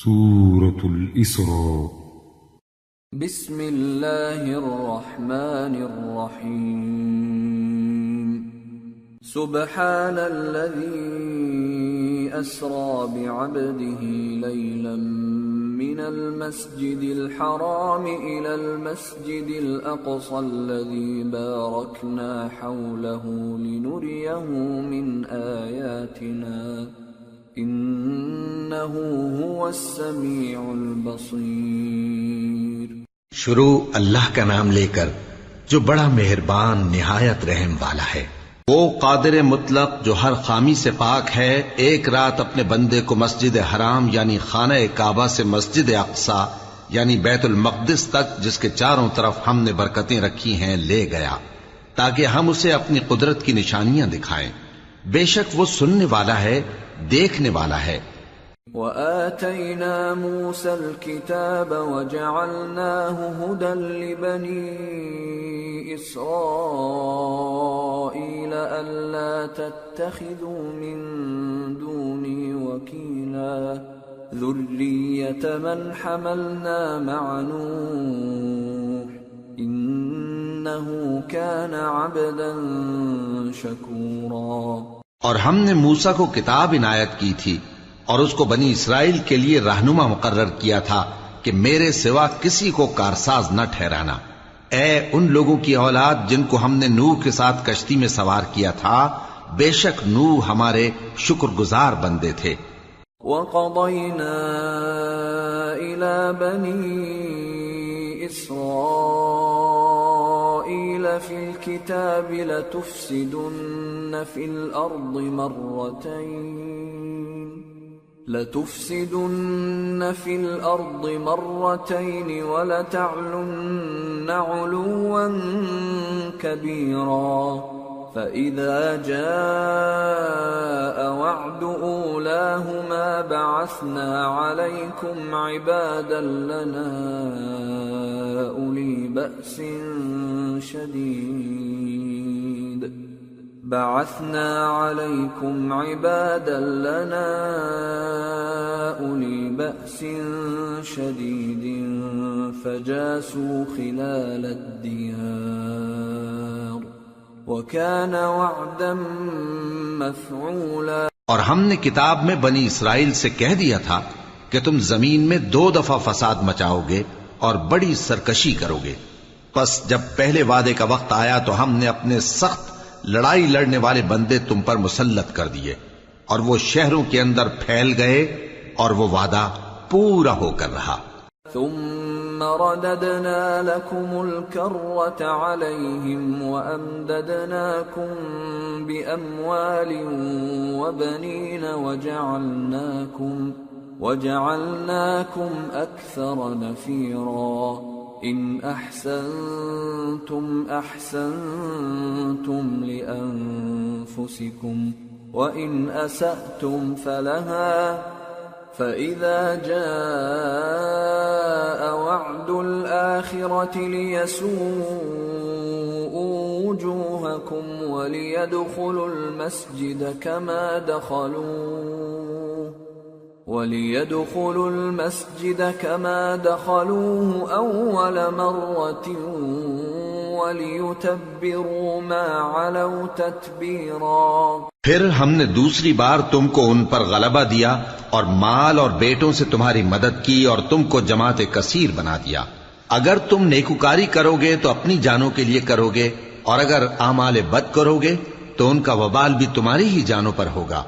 سورة الإسراء. بسم الله الرحمن الرحيم. سبحان الذي أسرى بعبده ليلا من المسجد الحرام إلى المسجد الأقصى الذي باركنا حوله لنريه من آياتنا إنه هو السميع البصير. شروع اللہ کا نام لے کر جو بڑا مہربان نہایت رحم والا ہے. وہ قادر مطلق جو ہر خامی سے پاک ہے، ایک رات اپنے بندے کو مسجد حرام یعنی خانہ کعبہ سے مسجد اقصی یعنی بیت المقدس تک، جس کے چاروں طرف ہم نے برکتیں رکھی ہیں، لے گیا تاکہ ہم اسے اپنی قدرت کی نشانیاں دکھائیں. بے شک وہ سننے والا ہے، دیکھنے والا ہے. وآتينا موسى الكتاب وجعلناه هدى لبني إسرائيل ألا تتخذوا من دوني وكيلا ذرية من حملنا مع نوح إنه كان عبدا شكورا. اور ہم نے موسیٰ کو کتاب عنایت کی تھی اور اس کو بنی اسرائیل کے لیے رہنما مقرر کیا تھا کہ میرے سوا کسی کو کارساز نہ ٹھہرانا. اے ان لوگوں کی اولاد جن کو ہم نے نوح کے ساتھ کشتی میں سوار کیا تھا، بے شک نوح ہمارے شکر گزار بندے تھے. وَقَضَيْنَا إِلَى بَنِي إِسْرَائِيلَ فِي الْكِتَابِ لَتُفْسِدُنَّ فِي الْأَرْضِ مَرَّتَيْنِ وَلَتَعْلُنَّ عُلُوًّا كَبِيرًا. فَإِذَا جَاءَ وَعْدُ أُولَاهُمَا بَعَثْنَا عَلَيْكُمْ عِبَادًا لَنَا أُولِي بَأْسٍ شَدِيدٍ فَجَاسُوا خِلَالَ الدِّيَارِ وَكَانَ وَعْدًا مَفْعُولًا. اور ہم نے کتاب میں بنی اسرائیل سے کہہ دیا تھا کہ تم زمین میں 2 دفعہ فساد مچاؤ گے اور بڑی سرکشی کرو گے. پس جب پہلے وعدے کا وقت آیا تو ہم نے اپنے سخت لڑائی لڑنے والے بندے تم پر مسلط کر دیے اور وہ شہروں کے اندر پھیل گئے اور وہ وعدہ پورا ہو کر رہا. ثم رددنا لكم الكرة عليهم وأمددناكم بأموال وبنين وجعلناكم أكثر نفيرا. إن أحسنتم أحسنتم لأنفسكم وإن أسأتم فلها. فإذا جاء وعد الآخرة ليسوءوا وجوهكم وليدخلوا المسجد كما دخلوه أول مرة وَلِيُتَبِّرُوا مَا عَلَوْا تَتْبِيرًا. پھر ہم نے دوسری بار تم کو ان پر غلبہ دیا اور مال اور بیٹوں سے تمہاری مدد کی اور تم کو جماعت کثیر بنا دیا. اگر تم نیکوکاری کرو گے تو اپنی جانوں کے لیے کرو گے، اور اگر اعمال بد کرو گے تو ان کا وبال بھی تمہاری ہی جانوں پر ہوگا.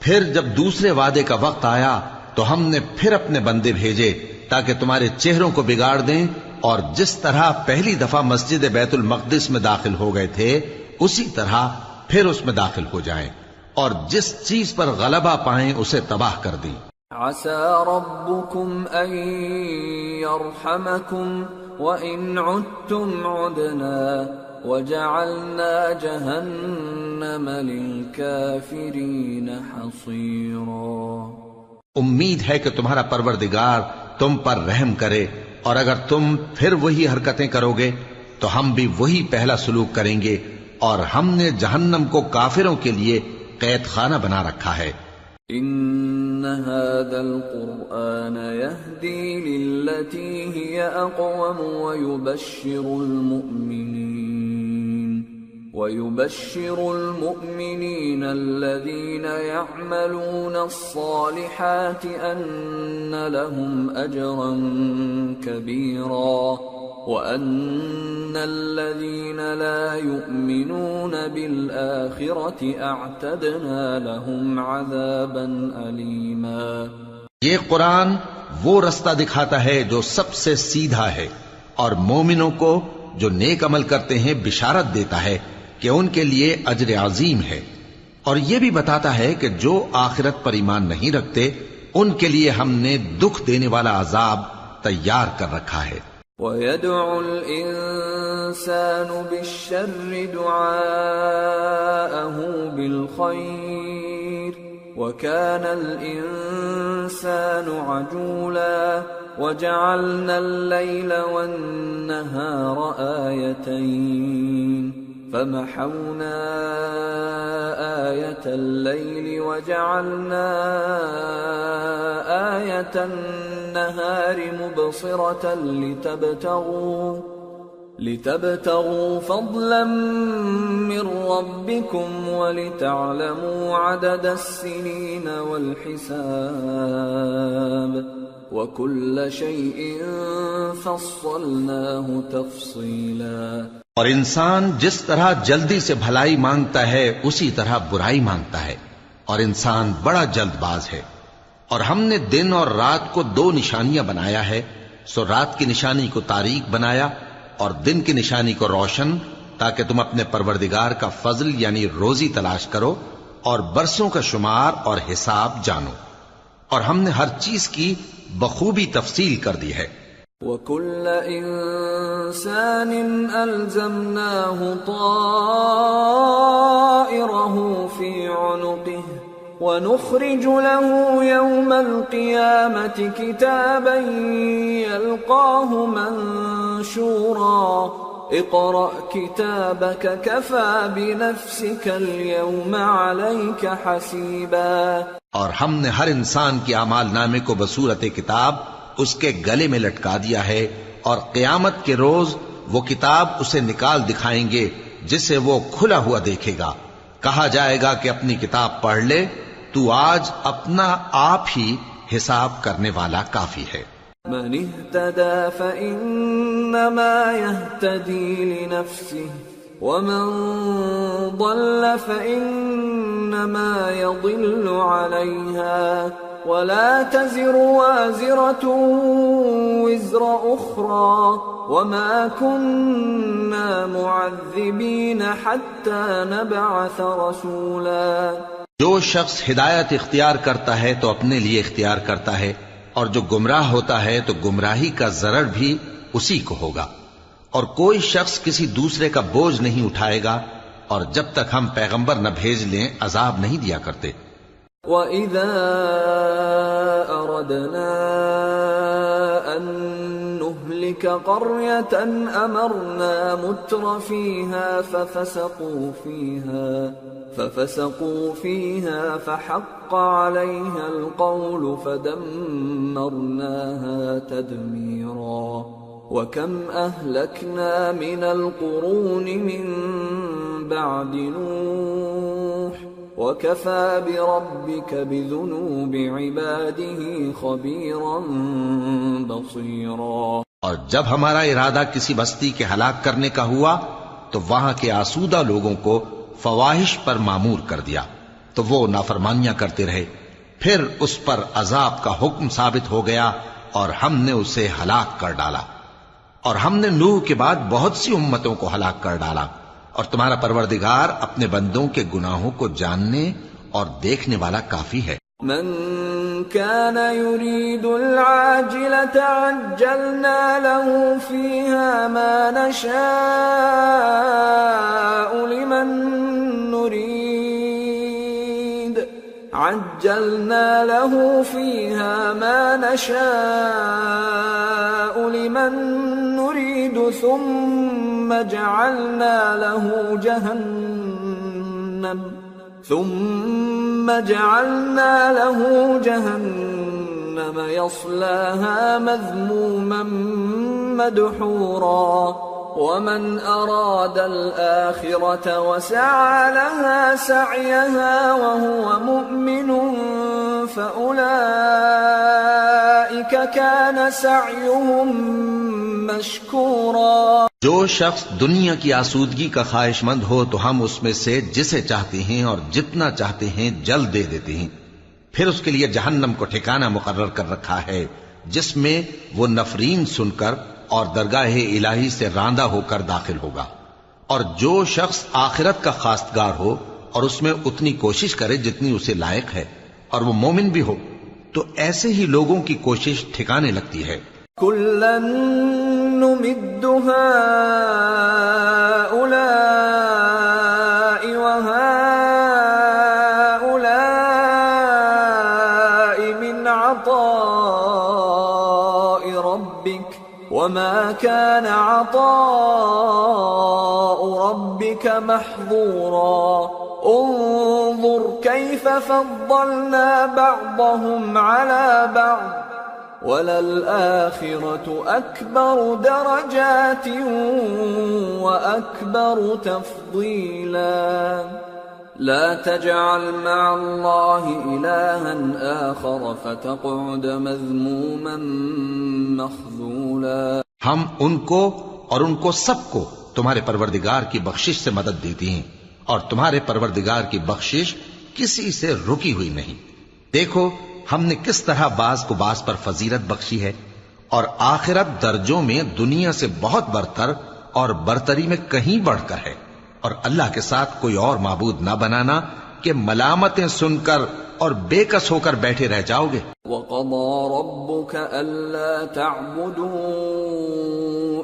پھر جب دوسرے وعدے کا وقت آیا تو ہم نے پھر اپنے بندے بھیجے تاکہ تمہارے چہروں کو بگاڑ دیں، اور جس طرح پہلی دفعہ مسجد بیت المقدس میں داخل ہو گئے تھے اسی طرح پھر اس میں داخل ہو جائیں، اور جس چیز پر غلبہ پائیں اسے تباہ کر دیں. عسى ربكم أن يرحمكم وإن عدتم عدنا وجعلنا جهنم للكافرين حصيرا. امید ہے کہ تمہارا پروردگار تم پر رحم کرے، اور اگر تم پھر وہی حرکتیں کرو گے تو ہم بھی وہی پہلا سلوک کریں گے، اور ہم نے جہنم کو کافروں کے لیے قید خانہ بنا رکھا ہے. ان هذا القرآن يهدي للتي هي أقوم ويبشر المؤمنين الذين يعملون الصالحات أن لهم أجرا كبيرا وأن الذين لا يؤمنون بالآخرة أعتدنا لهم عذابا أليما۔ یہ قرآن وہ رستہ دکھاتا ہے جو سب سے سیدھا ہے، اور مومنوں کو جو نیک عمل کرتے ہیں بشارت دیتا ہے کہ ان کے لیے اجر عظیم ہے، اور یہ بھی بتاتا ہے کہ جو آخرت پر ایمان نہیں رکھتے ان کے لیے ہم نے دکھ دینے والا عذاب تیار کر رکھا ہے۔ وَيَدْعُ الْإِنسَانُ بِالشَّرِّ دُعَاءَهُ بِالْخَيْرِ وَكَانَ الْإِنسَانُ عَجُولًا وَجَعَلْنَا اللَّيْلَ وَالنَّهَارَ آيَتَيْنِ فَمَحَوْنَا آيَةَ اللَّيْلِ وَجَعَلْنَا آيَةَ النَّهَارِ مُبْصِرَةً لِتَبْتَغُوا فَضْلًا مِّن رَّبِّكُمْ وَلِتَعْلَمُوا عَدَدَ السِّنِينَ وَالْحِسَابَ وَكُلَّ شَيْءٍ فَصَّلْنَاهُ تَفْصِيلًا۔ اور انسان جس طرح جلدی سے بھلائی مانگتا ہے اسی طرح برائی مانگتا ہے، اور انسان بڑا جلد باز ہے۔ اور ہم نے دن اور رات کو دو نشانیاں بنایا ہے، سو رات کی نشانی کو تاریک بنایا اور دن کی نشانی کو روشن، تاکہ تم اپنے پروردگار کا فضل یعنی روزی تلاش کرو اور برسوں کا شمار اور حساب جانو، اور ہم نے ہر چیز کی بخوبی تفصیل کر دی ہے۔ وَكُلَّ إِنسَانٍ أَلْزَمْنَاهُ طَائِرَهُ فِي عُنُقِهِ وَنُخْرِجُ لَهُ يَوْمَ الْقِيَامَةِ كِتَابًا يَلْقَاهُ مَنشُورًا اقْرَأْ كِتَابَكَ كَفَى بِنَفْسِكَ الْيَوْمَ عَلَيْكَ حَسِيبًا۔ اور ہم نے ہر انسان کے اعمال نامے کو بصورت کتاب اس کے گلے میں لٹکا دیا ہے، اور قیامت کے روز وہ کتاب اسے نکال دکھائیں گے جسے وہ کھلا ہوا دیکھے گا۔ کہا جائے گا کہ اپنی کتاب پڑھ لے، تو آج اپنا آپ ہی حساب کرنے والا کافی ہے۔ من اهتدى فإنما يهتدي لنفسه ومن ضل فإنما يضل عليها ولا تزر وازرة وزر أخرى وما كنا معذبين حتى نبعث رسولا۔ جو شخص ہدایت اختیار کرتا ہے تو اپنے لیے اختیار کرتا ہے، اور جو گمراہ ہوتا ہے تو گمراہی کا ضرر بھی اسی کو ہوگا، اور کوئی شخص کسی دوسرے کا بوجھ نہیں اٹھائے گا، اور جب تک ہم پیغمبر نہ بھیج لیں عذاب نہیں دیا کرتے۔ وَإِذَا أَرَدْنَا أَن نُهْلِكَ قَرْيَةً أَمَرْنَا مُتْرَ فِيهَا فَفَسَقُوا فِيهَا فَحَقَّ عَلَيْهَا الْقَوْلُ فَدَمَّرْنَاهَا تَدْمِيرًا۔ وَكَمْ أَهْلَكْنَا مِنَ الْقُرُونِ مِن بَعْدِ نُوحٍ وَكَفَى بِرَبِّكَ بِذُنُوبِ عِبَادِهِ خَبِيرًا بَصِيرًا۔ اور جب ہمارا ارادہ کسی بستی کے ہلاک کرنے کا ہوا تو وہاں کے آسودہ لوگوں کو فواحش پر معمور کر دیا، تو وہ نافرمانیاں کرتے رہے، پھر اس پر عذاب کا حکم ثابت ہو گیا اور ہم نے اسے ہلاک کر ڈالا۔ اور ہم نے نوح کے بعد بہت سی امتوں کو ہلاک کر ڈالا، اور تمہارا پروردگار اپنے بندوں کے گناہوں کو جاننے اور دیکھنے والا کافی ہے۔ من كان يريد العاجلة عجلنا له فيها ما نشاء لمن نريد عجلنا له فيها ما نشاء لمن نريد ثم جعلنا له ثم جعلنا له جهنم يصلاها مذموما مدحورا ومن أراد الآخرة وسعى لها سعيها وهو مؤمن فأولئك كان سعيهم مشكورا. جو شخص دنیا کی آسودگی کا خواہش مند ہو تو ہم اس میں سے جسے چاہتے ہیں اور جتنا چاہتے ہیں جلد دے دیتے ہیں. پھر اس کے لیے جہنم کو ٹھکانہ مقرر کر رکھا ہے جس میں وہ نفرین سن کر اور درگاہ الہی سے راندہ ہو کر داخل ہوگا. اور جو شخص آخرت کا خواستگار ہو اور اس میں اتنی کوشش کرے جتنی اسے لائق ہے اور وہ مومن بھی ہو تو ایسے ہی لوگوں کی کوشش ٹھکانے لگتی ہے. كُلًّا نُمِدُّ هَؤُلَاءِ وَهَؤُلَاءِ مِنْ عَطَاءِ رَبِّكَ وَمَا كَانَ عَطَاءُ رَبِّكَ مَحْظُورًا. انظر كيف فضلنا بعضهم على بعض وَلَلْآخِرَةُ أَكْبَرُ دَرَجَاتٍ وَأَكْبَرُ تَفْضِيلًا. لَا تَجْعَلْ مَعَ اللَّهِ إِلَٰهًا آخَرَ فَتَقْعُدَ مَذْمُومًا مَخْذُولًا. ہم ان کو اور ان کو سب کو تمہارے پروردگار کی بخشش سے مدد دیتی ہیں اور تمہارے پروردگار کی بخشش کسی سے رکی ہوئی نہیں. دیکھو ہم نے کس طرح بعض کو بعض پر فضیلت بخشی ہے اور آخرت درجوں میں دنیا سے بہت برتر اور برتری میں کہیں بڑھ کر ہے. اور اللہ کے ساتھ کوئی اور معبود نہ بنانا کہ ملامتیں سن کر اور بے کس ہو کر بیٹھے رہ جاؤ گے. وَقَضَى رَبُّكَ أَلَّا تَعْبُدُوا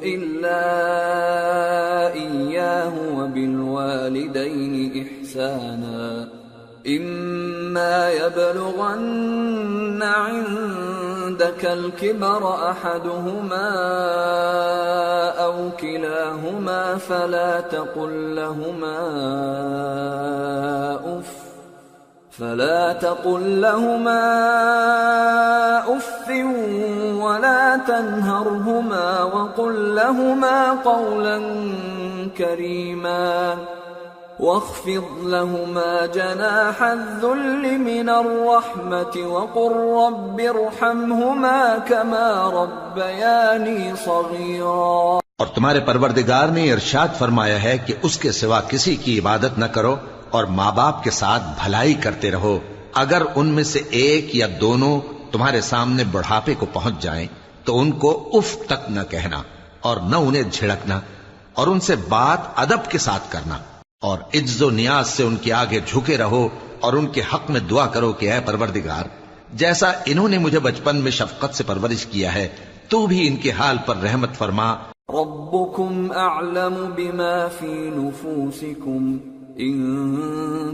إِلَّا إِيَّاهُ وَبِالْوَالِدَيْنِ إِحْسَانًا. إِمَّا يَبْلُغَنَّ عِندَكَ الْكِبَرَ أَحَدُهُمَا أَوْ كِلَاهُمَا فَلَا تَقُل لَّهُمَا أُفٍّ وَلَا تَنْهَرْهُمَا وَقُل لَّهُمَا قَوْلًا كَرِيمًا. واخفض لهما جناح الذل من الرحمة وقل رب ارحمهما كما ربياني صغيرا. اور تمہارے پروردگار نے ارشاد فرمایا ہے کہ اس کے سوا کسی کی عبادت نہ کرو اور ماں باپ کے ساتھ بھلائی کرتے رہو. اگر ان میں سے ایک یا دونوں تمہارے سامنے بڑھاپے کو پہنچ جائیں تو ان کو اف تک نہ کہنا اور نہ انہیں جھڑکنا اور ان سے بات ادب کے ساتھ کرنا اور عجز و نیاز سے ان کے آگے جھکے رہو اور ان کے حق میں دعا کرو کہ اے پروردگار جیسا انہوں نے مجھے بچپن میں شفقت سے پرورش کیا ہے تو بھی ان کے حال پر رحمت فرما. ربكم اعلم بما في نفوسكم ان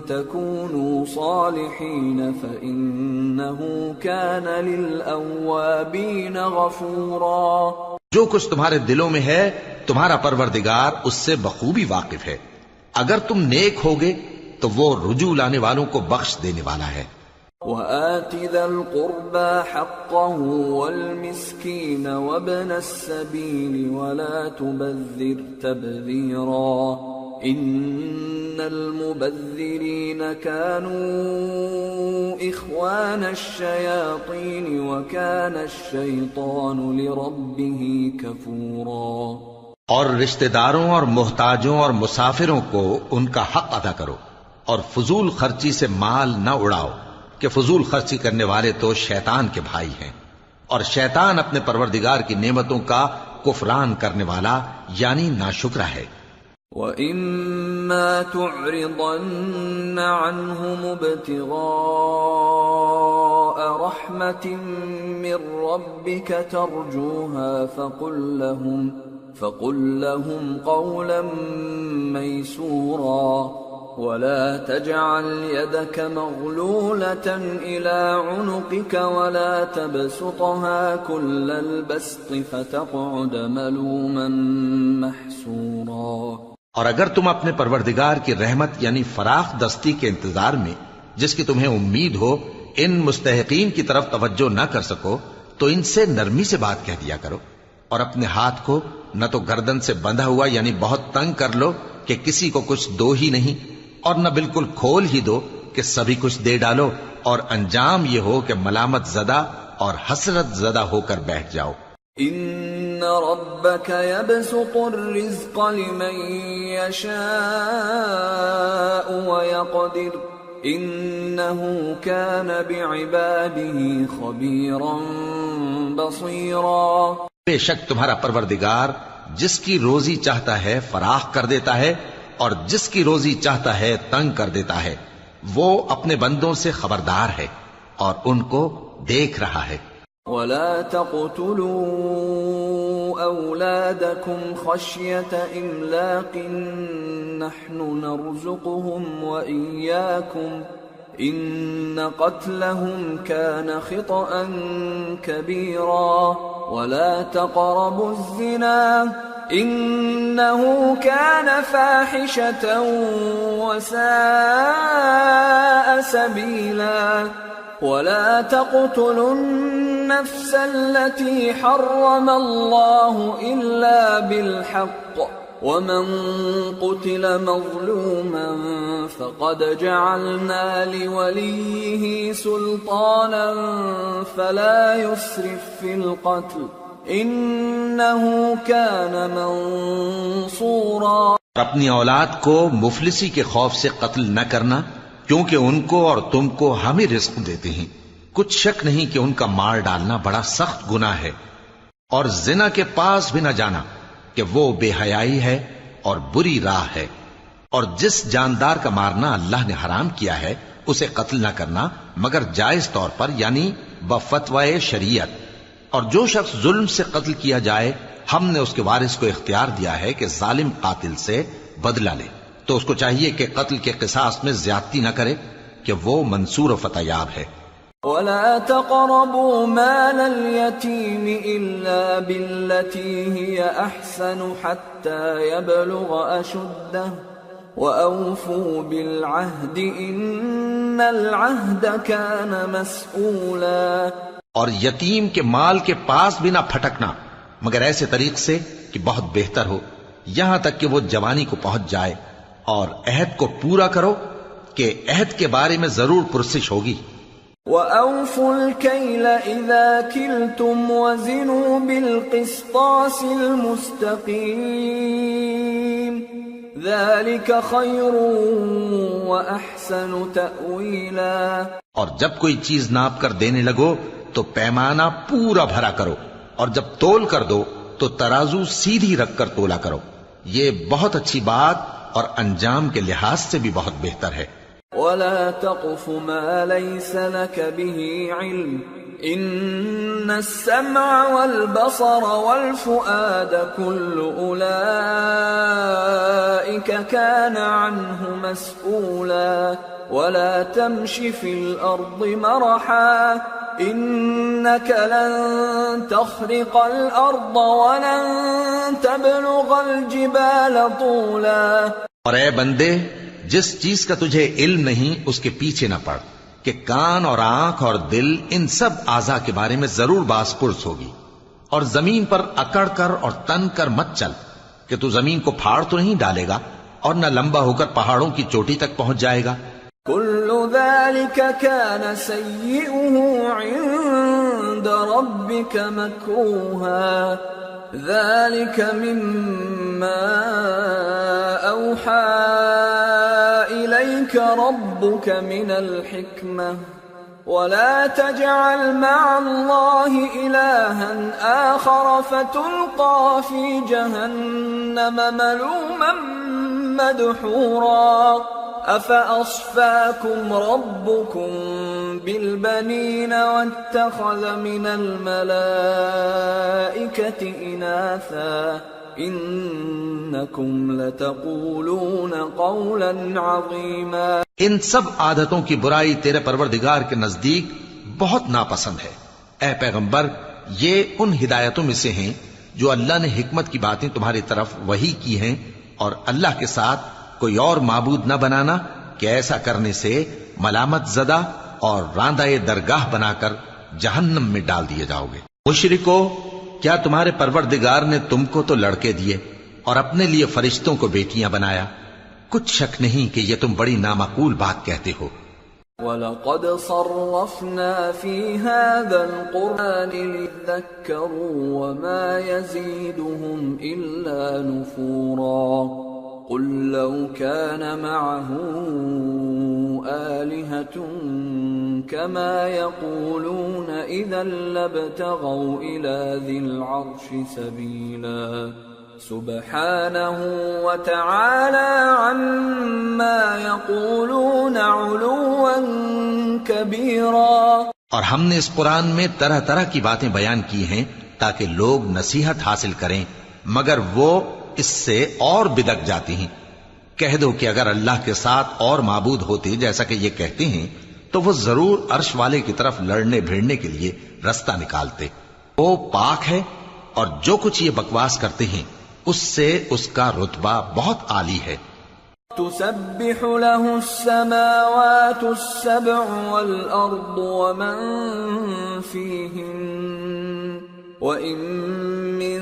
تكونوا صالحين فانه كان للاوابين غفورا. جو کچھ تمہارے دلوں میں ہے تمہارا پروردگار اس سے بخوبی واقف ہے. اگر تم نیک ہوگے تو وہ رجوع لانے والوں کو بخش دینے والا ہے. وَآتِ ذَا الْقُرْبَى حَقَّهُ وَالْمِسْكِينَ وَابْنَ السَّبِيلِ وَلَا تُبَذِّرْ تَبْذِيرًا إِنَّ الْمُبَذِّرِينَ كَانُوا إِخْوَانَ الشَّيَاطِينِ وَكَانَ الشَّيْطَانُ لِرَبِّهِ كَفُورًا. اور رشتہ داروں اور محتاجوں اور مسافروں کو ان کا حق ادا کرو اور فضول خرچی سے مال نہ اڑاؤ کہ فضول خرچی کرنے والے تو شیطان کے بھائی ہیں اور شیطان اپنے پروردگار کی نعمتوں کا کفران کرنے والا یعنی ناشکرا ہے. وَإِمَّا تُعْرِضَنَّ عَنْهُمُ ابْتِغَاءَ رَحْمَةٍ مِّن رَّبِّكَ تَرْجُوهَا فقل لهم قولا ميسورا ولا تجعل يدك مغلولة إلى عنقك ولا تبسطها كل البسط فتقعد ملوما محسورا. اور اگر تم اپنے پروردگار کی رحمت یعنی فراخ دستی کے انتظار میں جس کی تمہیں امید ہو ان مستحقین کی طرف توجہ نہ کر سکو تو ان سے نرمی سے بات کہہ دیا کرو، اور اپنے ہاتھ کو نہ تو گردن سے بندھا ہوا یعنی بہت تنگ کر لو کہ کسی کو کچھ دو ہی نہیں، اور نہ بالکل کھول ہی دو کہ سبھی کچھ دے ڈالو، اور انجام یہ ہو کہ ملامت زدہ اور حسرت زدہ ہو کر بیٹھ جاؤ۔ ان ربك يبسط الرزق لمن يشاء ويقدر انه كان بعباده خبيرا بصيرا۔ بے شک تمہارا پروردگار جس کی روزی چاہتا ہے فراخ کر دیتا ہے اور جس کی روزی چاہتا ہے تنگ کر دیتا ہے، وہ اپنے بندوں سے خبردار ہے اور ان کو دیکھ رہا ہے۔ ولا تقتلوا أولادكم خشية إملاق نحن نرزقهم وإياكم إن قتلهم كان خطأ كبيرا ولا تقربوا الزنا إنه كان فاحشة وساء سبيلا ولا تقتلوا النفس التي حرم الله إلا بالحق ومن قتل مظلوما فقد جعلنا لوليه سلطانا فلا يسرف في القتل إنه كان منصورا۔ اپنی اولاد کو مفلسی کے خوف سے قتل نہ کرنا، کیونکہ ان کو اور تم کو ہم ہی رزق دیتے ہیں، کچھ شک نہیں کہ ان کا مار ڈالنا بڑا سخت گناہ ہے، اور زنا کے پاس بھی نہ جانا کہ وہ بے حیائی ہے اور بری راہ ہے، اور جس جاندار کا مارنا اللہ نے حرام کیا ہے اسے قتل نہ کرنا مگر جائز طور پر یعنی بفتوائے شریعت، اور جو شخص ظلم سے قتل کیا جائے ہم نے اس کے وارث کو اختیار دیا ہے کہ ظالم قاتل سے بدلہ لے، تو اس کو چاہیے کہ قتل کے قصاص میں زیادتی نہ کرے کہ وہ منصور و فتح یاب ہے۔ ولا تقربوا مال اليتيم إلا بالتي هي أحسن حتى يبلغ أشده وأوفوا بالعهد إن العهد كان مسؤولا۔ اور یتیم کے مال کے پاس بھی نہ پھٹکنا مگر ایسے طریق سے کہ بہت بہتر ہو، یہاں تک کہ وہ جوانی کو پہنچ جائے، اور عہد کو پورا کرو کہ عہد کے بارے میں ضرور پرسش ہوگی۔ وَأَوْفُوا الْكَيْلَ إِذَا كِلْتُمْ وَزِنُوا بِالْقِسْطَاسِ الْمُسْتَقِيمِ ذَلِكَ خَيْرٌ وَأَحْسَنُ تَأْوِيلًا۔ اور جب کوئی چیز ناپ کر دینے لگو تو پیمانہ پورا بھرا کرو، اور جب تول کر دو تو ترازو سیدھی رکھ کر تولا کرو، یہ بہت اچھی بات اور انجام کے لحاظ سے بھی بہت بہتر ہے۔ ولا تقف ما ليس لك به علم إن السمع والبصر والفؤاد كل أولئك كان عنه مسؤولا ولا تمش في الأرض مرحا إنك لن تخرق الأرض ولن تبلغ الجبال طولا۔ اور اے بندے، جس چیز کا تجھے علم نہیں اس کے پیچھے نہ پڑ کہ کان اور آنکھ اور دل ان سب اعضاء کے بارے میں ضرور باز پرس ہوگی، اور زمین پر اکڑ کر اور تن کر مت چل کہ تو زمین کو پھاڑ تو نہیں ڈالے گا اور نہ لمبا ہو کر پہاڑوں کی چوٹی تک پہنچ جائے گا۔ كل ذلك كان سيئه عند ربك مكروها ذلك مما أوحى إليك ربك من الحكمة ولا تجعل مع الله إلها آخر فتلقى في جهنم ملوما مدحورا أفأصفاكم ربكم بالبنين واتخذ من الملائكة إناثا إنكم لتقولون قولا عظيما۔ ان سب عادتوں کی برائی تیرے پروردگار کے نزدیک بہت ناپسند ہے۔ اے پیغمبر، یہ ان ہدایتوں میں سے ہیں جو اللہ نے حکمت کی باتیں تمہاری طرف وحی کی ہیں، اور اللہ کے ساتھ کوئی اور معبود نہ بنانا کہ ایسا کرنے سے ملامت زدہ اور راندہ درگاہ بنا کر جہنم میں ڈال دیے جاؤ گے۔ مشرکو، کیا تمہارے پروردگار نے تم کو تو لڑکے دیے اور اپنے لیے فرشتوں کو بیٹیاں بنایا؟ کچھ شک نہیں کہ یہ تم بڑی نامعقول بات کہتے ہو۔ وَلَقَدْ صَرَّفْنَا فِي هَذَا الْقُرْآنِ لِيَذَّكَّرُوا وَمَا يَزِيدُهُمْ إِلَّا نُفُورًا قُلْ لَوْ كَانَ مَعَهُ آلِهَةٌ كَمَا يَقُولُونَ إِذًا لَابْتَغَوْا إِلَى ذِي الْعَرْشِ سَبِيلًا سبحانه وتعالى عما يقولون علوا كبيرا۔ اور ہم نے اس قرآن میں طرح طرح کی باتیں بیان کی ہیں تاکہ لوگ نصیحت حاصل کریں، مگر وہ اس سے اور بدک جاتی ہیں۔ کہہ دو کہ اگر اللہ کے ساتھ اور معبود ہوتے جیسا کہ یہ کہتے ہیں تو وہ ضرور عرش والے کی طرف لڑنے بھیڑنے کے لیے رستہ نکالتے۔ وہ پاک ہے اور جو کچھ یہ بکواس کرتے ہیں اس سے اس کا رتبہ بہت عالی ہے۔ تسبح له السماوات السبع والأرض ومن فيهن وإن من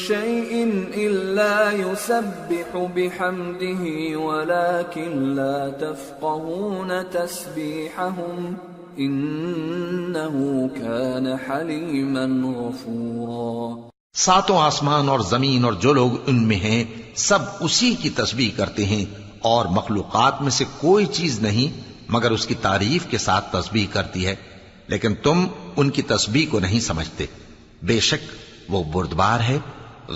شيء إلا يسبح بحمده ولكن لا تفقهون تسبيحهم إنه كان حليما غفورا۔ ساتوں آسمان اور زمین اور جو لوگ ان میں ہیں سب اسی کی تسبیح کرتے ہیں، اور مخلوقات میں سے کوئی چیز نہیں مگر اس کی تعریف کے ساتھ تسبیح کرتی ہے، لیکن تم ان کی تسبیح کو نہیں سمجھتے۔ بے شک وہ بردبار ہے،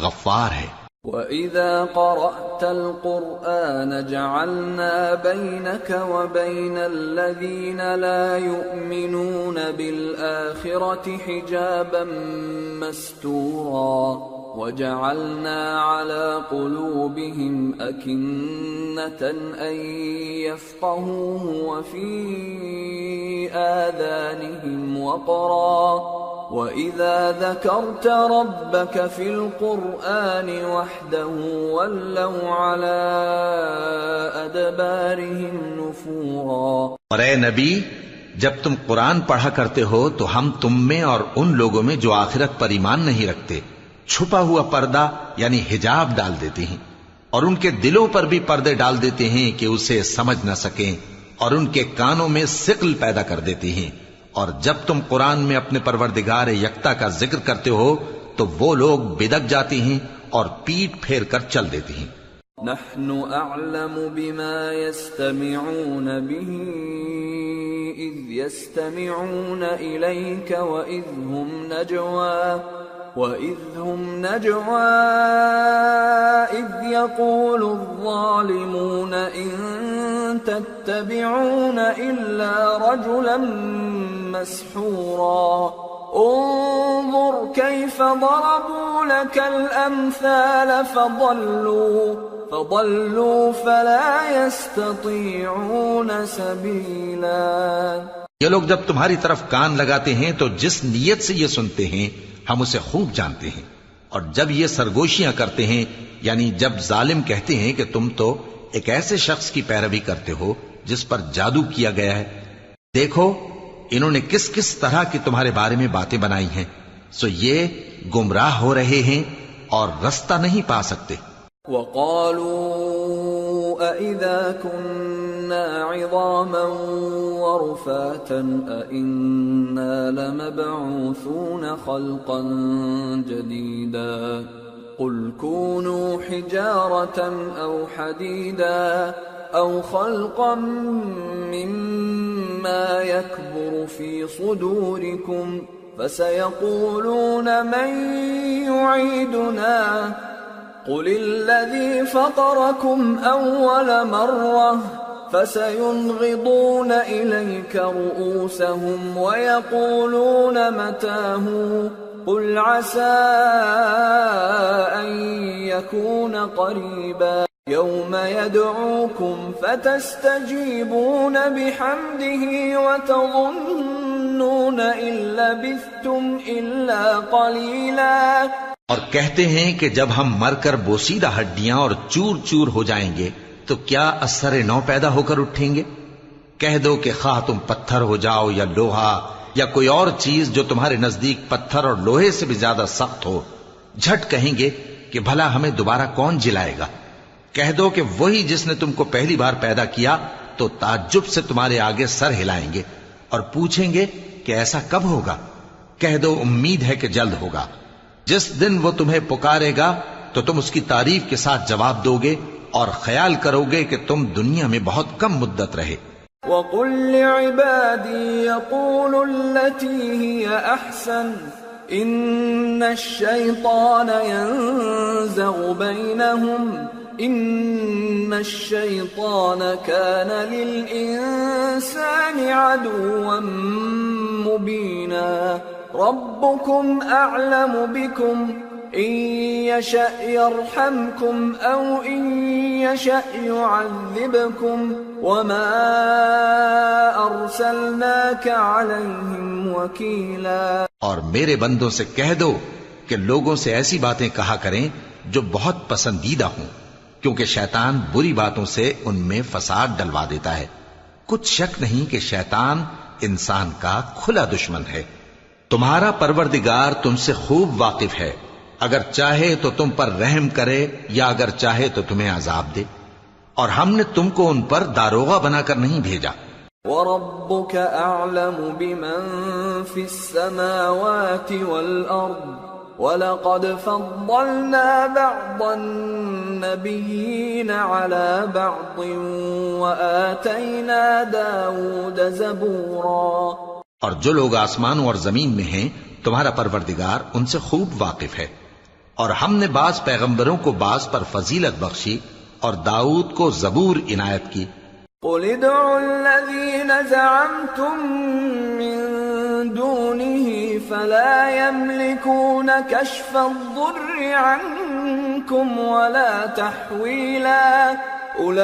غفار ہے۔ وَإِذَا قَرَأْتَ الْقُرْآنَ جَعَلْنَا بَيْنَكَ وَبَيْنَ الَّذِينَ لَا يُؤْمِنُونَ بِالْآخِرَةِ حِجَابًا مَسْتُورًا وَجَعَلْنَا عَلَى قُلُوبِهِمْ أَكِنَّةً أَن يَفْقَهُوهُ وَفِي آذَانِهِمْ وَقْرًا وَإِذَا ذَكَرْتَ رَبَّكَ فِي الْقُرْآنِ وَحْدَهُ وَلَّوْا عَلَىٰ أَدْبَارِهِمْ نُفُورًا۔ اور اے نبی، جب تم قرآن پڑھا کرتے ہو تو ہم تم میں اور ان لوگوں میں جو آخرت پر ایمان نہیں رکھتے چھپا ہوا پردہ یعنی حجاب ڈال دیتے ہیں، اور ان کے دلوں پر بھی پردے ڈال دیتے ہیں کہ اسے سمجھ نہ سکیں، اور ان کے کانوں میں ثقل پیدا کر دیتے ہیں۔ اور جب تم قرآن میں اپنے پروردگار یکتا کا ذکر کرتے ہو تو وہ لوگ بدک جاتے ہیں اور پیٹ پھیر کر چل دیتے ہیں۔ نحن اعلم بما يستمعون به اذ يستمعون اليك وإذ هم نجوى إذ يقول الظالمون إن تتبعون إلا رجلا مسحورا انظر كيف ضربوا لك الأمثال فضلوا فلا يستطيعون سبيلا۔ یہ لوگ جب تمہاری طرف کان لگاتے ہیں تو جس نیت سے یہ سنتے ہیں ہم اسے خوب جانتے ہیں، اور جب یہ سرگوشیاں کرتے ہیں یعنی جب ظالم کہتے ہیں کہ تم تو ایک ایسے شخص کی پیروی کرتے ہو جس پر جادو کیا گیا ہے، دیکھو انہوں نے کس کس طرح کی تمہارے بارے میں باتیں بنائی ہیں، سو یہ گمراہ ہو رہے ہیں اور رستہ نہیں پا سکتے۔ وَقَالُوا أَإِذَا كُنَّا عِظَامًا وَرُفَاتًا أَإِنَّا لَمَبْعُوثُونَ خَلْقًا جَدِيدًا قُلْ كُونُوا حِجَارَةً أَوْ حَدِيدًا أَوْ خَلْقًا مِّمَّا يَكْبُرُ فِي صُدُورِكُمْ فَسَيَقُولُونَ مَن يُعِيدُنَا قُلِ الَّذِي فَطَرَكُمْ أَوَّلَ مَرَّةٍ فَسَيُنْغِضُونَ إِلَيْكَ رُؤُوسَهُمْ وَيَقُولُونَ مَتَىٰ قُلْ عَسَىٰ أَن يَكُونَ قَرِيبًا يَوْمَ يَدْعُوكُمْ فَتَسْتَجِيبُونَ بِحَمْدِهِ وَتَظُنُّونَ إِن لَّبِثْتُمْ إِلَّا قَلِيلًا۔ اور کہتے ہیں کہ جب ہم مر کر بوسیدہ ہڈیاں اور چور چور ہو جائیں گے تو کیا اثر نو پیدا ہو کر اٹھیں گے؟ کہہ دو کہ خواہ تم پتھر ہو جاؤ یا لوہا یا کوئی اور چیز جو تمہارے نزدیک پتھر اور لوہے سے بھی زیادہ سخت ہو، جھٹ کہیں گے کہ بھلا ہمیں دوبارہ کون جلائے گا؟ کہہ دو کہ وہی جس نے تم کو پہلی بار پیدا کیا تو تعجب سے تمہارے آگے سر ہلائیں گے اور پوچھیں گے کہ ایسا کب ہوگا؟ کہہ دو امید ہے کہ جلد ہوگا۔ جس دن وہ تمہیں پکارے گا تو تم اس کی تعریف کے ساتھ جواب دو گے اور خیال کرو گے کہ تم دنیا میں بہت کم مدت رہے۔ وَقُلْ لِعِبَادِي يَقُولُوا الَّتِي هِيَ أَحْسَنُ إِنَّ الشَّيْطَانَ يَنزَغُ بَيْنَهُمْ إِنَّ الشَّيْطَانَ كَانَ لِلْإِنسَانِ عَدُوًّا مُبِينًا رَبُّكُمْ أَعْلَمُ بِكُمْ إِن يَشَأْ يَرْحَمْكُمْ أَوْ إِن يَشَأْ يُعَذِّبْكُمْ وَمَا أَرْسَلْنَاكَ عَلَيْهِمْ وَكِيلًا۔ اور میرے بندوں سے کہہ دو کہ لوگوں سے ایسی باتیں کہا کریں جو بہت پسندیدہ ہوں، کیونکہ شیطان بری باتوں سے ان میں فساد ڈلوا دیتا ہے۔ کچھ شک نہیں کہ شیطان انسان کا کھلا دشمن ہے۔ تمہارا پروردگار تم سے خوب واقف ہے، اگر چاہے تو تم پر رحم کرے یا اگر چاہے تو تمہیں عذاب دے، اور ہم نے تم کو ان پر داروغہ بنا کر نہیں بھیجا۔ وَرَبُّكَ أَعْلَمُ بِمَن فِي السَّمَاوَاتِ وَالْأَرْضِ وَلَقَدْ فَضَّلْنَا بَعْضَ النَّبِيِّينَ عَلَى بَعْضٍ وَآتَيْنَا دَاوُودَ زَبُورًا۔ اور جو لوگ آسمانوں اور زمین میں ہیں تمہارا پروردگار ان سے خوب واقف ہے، اور ہم نے بعض پیغمبروں کو بعض پر فضیلت بخشی اور داؤد کو زبور عنایت کی۔ قُلِ ادْعُوا الَّذِينَ زَعَمْتُم مِّن دُونِهِ فَلَا يَمْلِكُونَ كَشْفَ الضُّرِّ عَنكُمْ وَلَا تَحْوِيلًا أُولَئِكَ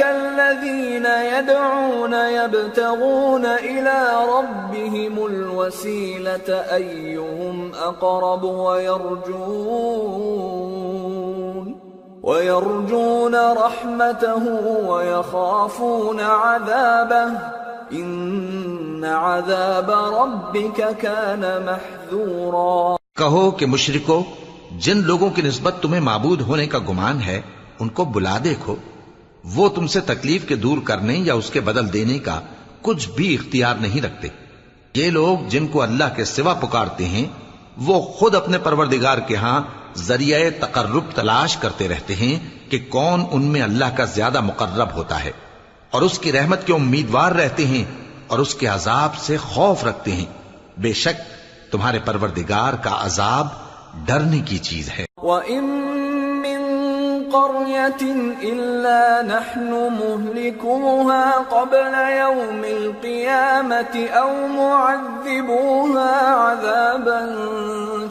الَّذِينَ يَدْعُونَ يَبْتَغُونَ إِلَى رَبِّهِمُ الْوَسِيلَةَ أَيُّهُمْ أَقْرَبُ وَيَرْجُونَ رَحْمَتَهُ وَيَخَافُونَ عَذَابَهُ إِنَّ عَذَابَ رَبِّكَ كَانَ مَحْذُورًا۔ کہو کہ مشرکو، جن لوگوں کی نسبت تمہیں معبود ہونے کا گمان ہے ان کو بلا دیکھو، وہ تم سے تکلیف کے دور کرنے یا اس کے بدل دینے کا کچھ بھی اختیار نہیں رکھتے۔ یہ لوگ جن کو اللہ کے سوا پکارتے ہیں وہ خود اپنے پروردگار کے ہاں ذریعہ تقرب تلاش کرتے رہتے ہیں کہ کون ان میں اللہ کا زیادہ مقرب ہوتا ہے، اور اس کی رحمت کے امیدوار رہتے ہیں اور اس کے عذاب سے خوف رکھتے ہیں۔ بے شک تمہارے پروردگار کا عذاب ڈرنے کی چیز ہے۔ وَإِن مِّن قَرْيَةٍ إِلَّا نَحْنُ مُهْلِكُوهَا قَبْلَ يَوْمِ الْقِيَامَةِ أَوْ مُعَذِّبُوهَا عَذَابًا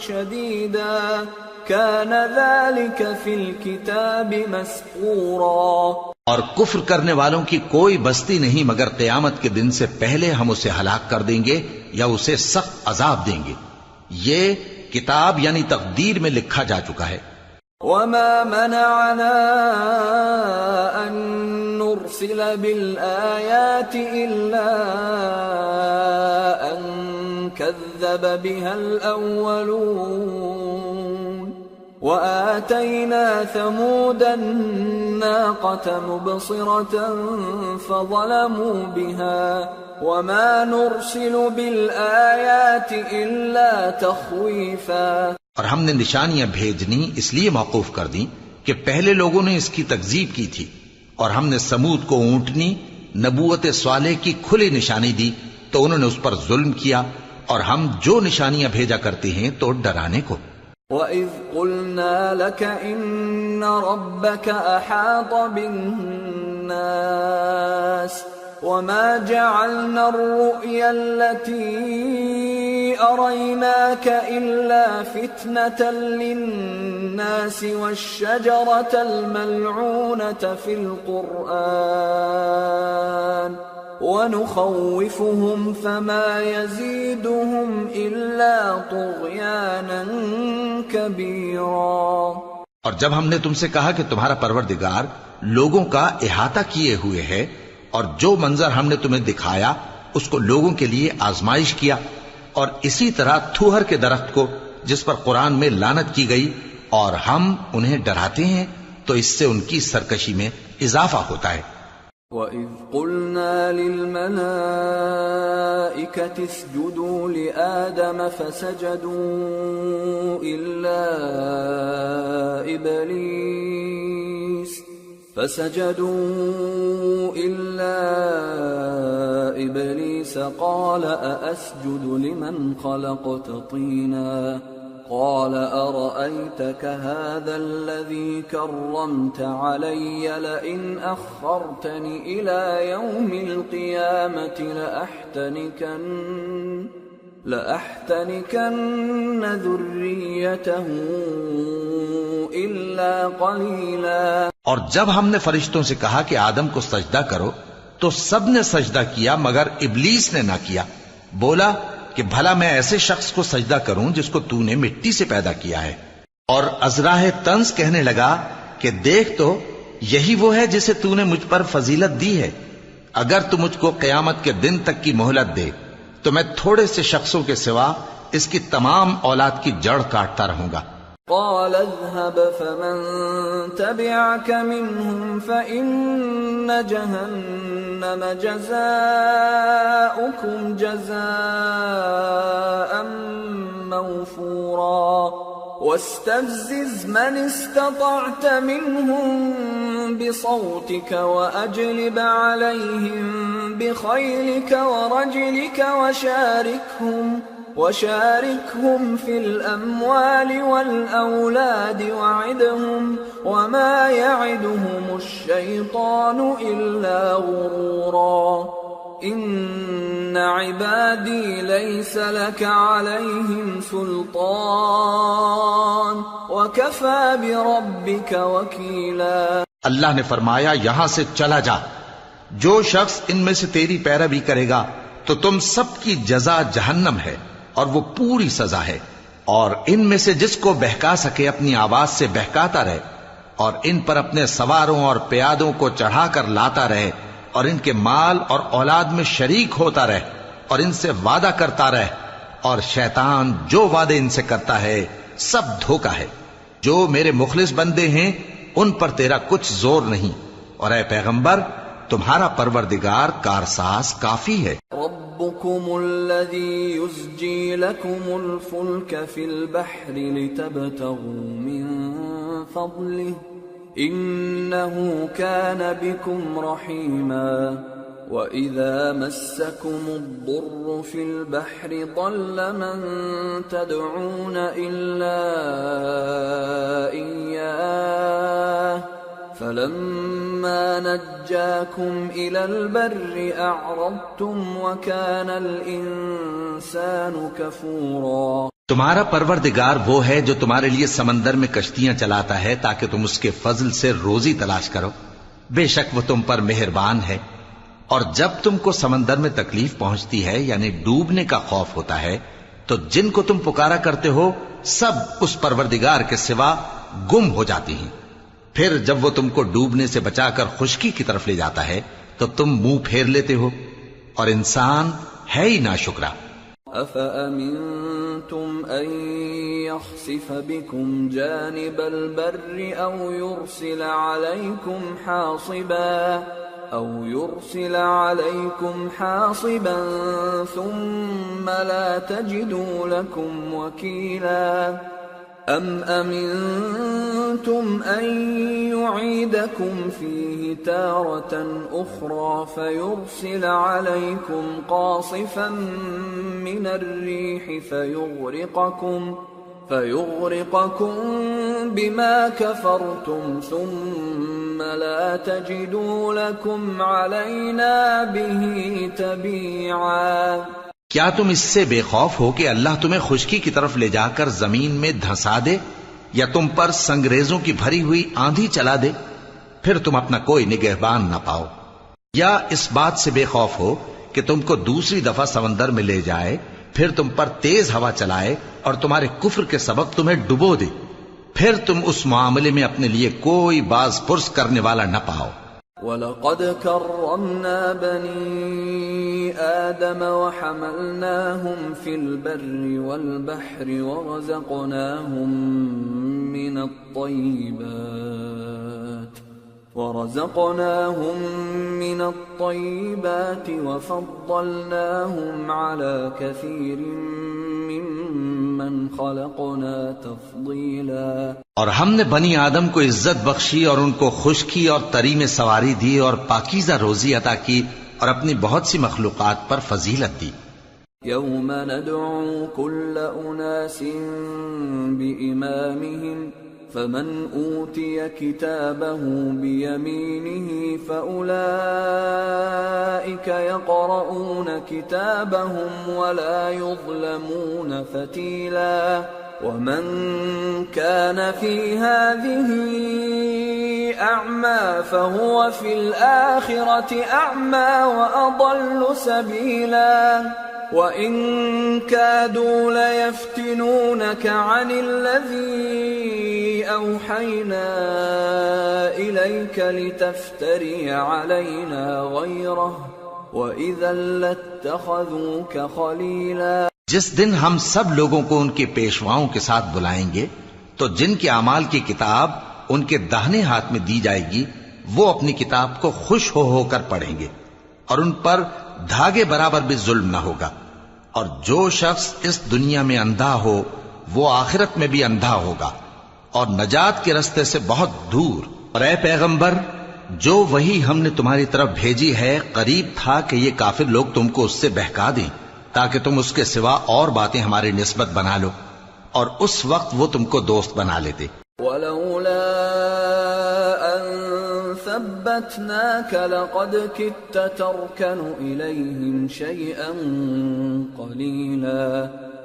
شَدِيدًا كَانَ ذَلِكَ فِي الْكِتَابِ مَسْطُورًا۔ اور کفر کرنے والوں کی کوئی بستی نہیں مگر قیامت کے دن سے پہلے ہم اسے ہلاک کر دیں گے یا اسے سخت عذاب دیں گے، یہ کتاب یعنی تقدیر میں لکھا جا چکا ہے۔ وَمَا مَنَعَنَا أَن نُرْسِلَ بِالْآيَاتِ إِلَّا أَن كَذَّبَ بِهَا الْأَوَّلُونَ وَآتَيْنَا ثَمُودَ النَّاقَةَ مُبْصِرَةً فَظَلَمُوا بِهَا وَمَا نُرْسِلُ بِالْآيَاتِ إِلَّا تَخْوِيفًا۔ اور ہم نے نشانیاں بھیجنی اس لیے موقوف کر دیں کہ پہلے لوگوں نے اس کی تکذیب کی تھی، اور ہم نے سمود کو اونٹنی نبوت صالح کی کھلی نشانی دی تو انہوں نے اس پر ظلم کیا، اور ہم جو نشانیاں بھیجا کرتے ہیں تو ڈرانے کو۔ وَإِذْ قُلْنَا لَكَ إِنَّ رَبَّكَ أَحَاطَ بِالنَّاسِ وَمَا جَعَلْنَا الرُّؤْيَا الَّتِي أَرَيْنَاكَ إِلَّا فِتْنَةً لِلنَّاسِ وَالشَّجَرَةَ الْمَلْعُونَةَ فِي الْقُرْآنِ وَنُخَوِّفُهُمْ فَمَا يَزِيدُهُمْ إِلَّا طُغْيَانًا مكانا كبيرا. اور جب ہم نے تم سے کہا کہ تمہارا پروردگار لوگوں کا احاطہ کیے ہوئے ہے، اور جو منظر ہم نے تمہیں دکھایا اس کو لوگوں کے لیے آزمائش کیا، اور اسی طرح تھوہر کے درخت کو جس پر قرآن میں لعنت کی گئی، اور ہم انہیں ڈراتے ہیں تو اس سے ان کی سرکشی میں اضافہ ہوتا ہے. وَإِذْ قُلْنَا لِلْمَلَائِكَةِ اسْجُدُوا لِآدَمَ فَسَجَدُوا إِلَّا إِبْلِيسَ قَالَ أَأَسْجُدُ لِمَنْ خَلَقْتَ طِينًا قال أرأيتك هذا الذي كرمت علي لئن أخرتني إلى يوم القيامة لأحتنكن ذريته إلا قليلا. اور جب ہم نے فرشتوں سے کہا کہ آدم کو سجدہ کرو تو سب نے سجدہ کیا مگر ابلیس نے نہ کیا. بولا کہ بھلا میں ایسے شخص کو سجدہ کروں جس کو تو نے مٹی سے پیدا کیا ہے. اور ازراہ طنز کہنے لگا کہ دیکھ تو یہی وہ ہے جسے تو نے مجھ پر فضیلت دی ہے. اگر تو مجھ کو قیامت کے دن تک کی مہلت دے تو میں تھوڑے سے شخصوں کے سوا اس کی تمام اولاد کی جڑ کاٹتا رہوں گا. قال اذهب فمن تبعك منهم فإن جهنم جزاؤكم جزاء موفورا واستفزز من استطعت منهم بصوتك وأجلب عليهم بخيلك ورجلك وشاركهم في الأموال والأولاد وعدهم وما يعدهم الشيطان إلا غرورا. إن عبادي ليس لك عليهم سلطان وكفى بربك وكيلا. اللہ نے فرمایا یہاں سے چلا جا. جو شخص ان میں سے تیری پیروی کرے گا تو تم سب کی جزا جہنم ہے اور وہ پوری سزا ہے. اور ان میں سے جس کو بہکا سکے اپنی آواز سے بہکاتا رہے، اور ان پر اپنے سواروں اور پیادوں کو چڑھا کر لاتا رہے، اور ان کے مال اور اولاد میں شریک ہوتا رہے، اور ان سے وعدہ کرتا رہے. اور شیطان جو وعدے ان سے کرتا ہے سب دھوکہ ہے. جو میرے مخلص بندے ہیں ان پر تیرا کچھ زور نہیں، اور اے پیغمبر تمہارا پروردگار کارساز کافی ہے. ربكم الذي يزجي لكم الفلك في البحر لتبتغوا من فضله إنه كان بكم رحيما. وإذا مسكم الضر في البحر ضل من تدعون إلا إياه فلما نجاكم إلى البر أعرضتم وكان الإنسان كفورا. تمہارا پروردگار وہ ہے جو تمہارے لیے سمندر میں کشتیاں چلاتا ہے تاکہ تم اس کے فضل سے روزی تلاش کرو. بے شک وہ تم پر مہربان ہے. اور جب تم کو سمندر میں تکلیف پہنچتی ہے یعنی ڈوبنے کا خوف ہوتا ہے تو جن کو تم پکارا کرتے ہو سب اس پروردگار کے سوا گم ہو جاتی ہیں. پھر جب وہ تم کو ڈوبنے سے بچا کر خشکی کی طرف لے جاتا ہے تو تم منہ پھیر لیتے ہو، اور انسان ہے ہی ناشکرا. أَفَأَمِنْتُمْ أَنْ يَخْسِفَ بِكُمْ جَانِبَ الْبَرِّ أَوْ يُرْسِلَ عَلَيْكُمْ حَاصِبًا ثُمَّ لَا تَجِدُوا لَكُمْ وَكِيلًا. أَمْ أَمِنْتُمْ أَنْ يُعِيدَكُمْ فِيهِ تَارَةً أُخْرَى فَيُرْسِلَ عَلَيْكُمْ قَاصِفًا مِنَ الرِّيحِ فَيُغْرِقَكُمْ بِمَا كَفَرْتُمْ ثُمَّ لَا تَجِدُوا لَكُمْ عَلَيْنَا بِهِ تَبِيعًا. کیا تم اس سے بے خوف ہو کہ اللہ تمہیں خشکی کی طرف لے جا کر زمین میں دھنسا دے، یا تم پر سنگریزوں کی بھری ہوئی آندھی چلا دے، پھر تم اپنا کوئی نگہبان نہ پاؤ؟ یا اس بات سے بے خوف ہو کہ تم کو دوسری دفعہ سمندر میں لے جائے پھر تم پر تیز ہوا چلائے اور تمہارے کفر کے سبب تمہیں ڈبو دے، پھر تم اس معاملے میں اپنے لیے کوئی باز پرس کرنے والا نہ پاؤ۔ وَلَقَدْ كَرَّمْنَا بَنِي آدَمَ وَحَمَلْنَاهُمْ فِي الْبَرِّ وَالْبَحْرِ ورزقناهم من الطيبات وفضلناهم على كثير ممن خلقنا تفضيلا۔ اور ہم نے بنی آدم کو عزت بخشی اور ان کو خشکی اور تری میں سواری دی اور پاکیزہ روزی عطا کی اور اپنی بہت سی مخلوقات پر فضیلت دی۔ يوم ندعو كل أناس بإمامهم فمن أوتي كتابه بيمينه فأولئك يقرؤون كتابهم ولا يظلمون فتيلا ومن كان في هذه أعمى فهو في الآخرة أعمى وأضل سبيلا وَإِن كَادُوا لَيَفْتِنُونَكَ عَنِ الَّذِي أَوْحَيْنَا إِلَيْكَ لِتَفْتَرِيَ عَلَيْنَا غَيْرَهُ وَإِذًا لَاتَّخَذُوكَ خَلِيلًا۔ جس دن ہم سب لوگوں کو ان کے پیشواؤں کے ساتھ بلائیں گے تو جن کے اعمال کی کتاب ان کے داہنے ہاتھ میں دی جائے گی وہ اپنی کتاب کو خوش ہو کر پڑھیں گے اور ان پر دھاگے برابر بھی ظلم نہ ہوگا، اور جو شخص اس دنیا میں اندھا ہو وہ آخرت میں بھی اندھا ہوگا اور نجات کے رستے سے بہت دور۔ اور اے پیغمبر، جو وہی ہم نے تمہاری طرف بھیجی ہے قریب تھا کہ یہ کافر لوگ تم کو اس سے بہکا دیں تاکہ تم اس کے سوا اور باتیں ہماری نسبت بنا لو، اور اس وقت وہ تم کو دوست بنا لیتے۔ وَلَوْلَا أَن ثَبَّتْنَاكَ لَقَدْ كِدتَّ تَرْكَنُ إِلَيْهِمْ شَيْئًا قَلِيلًا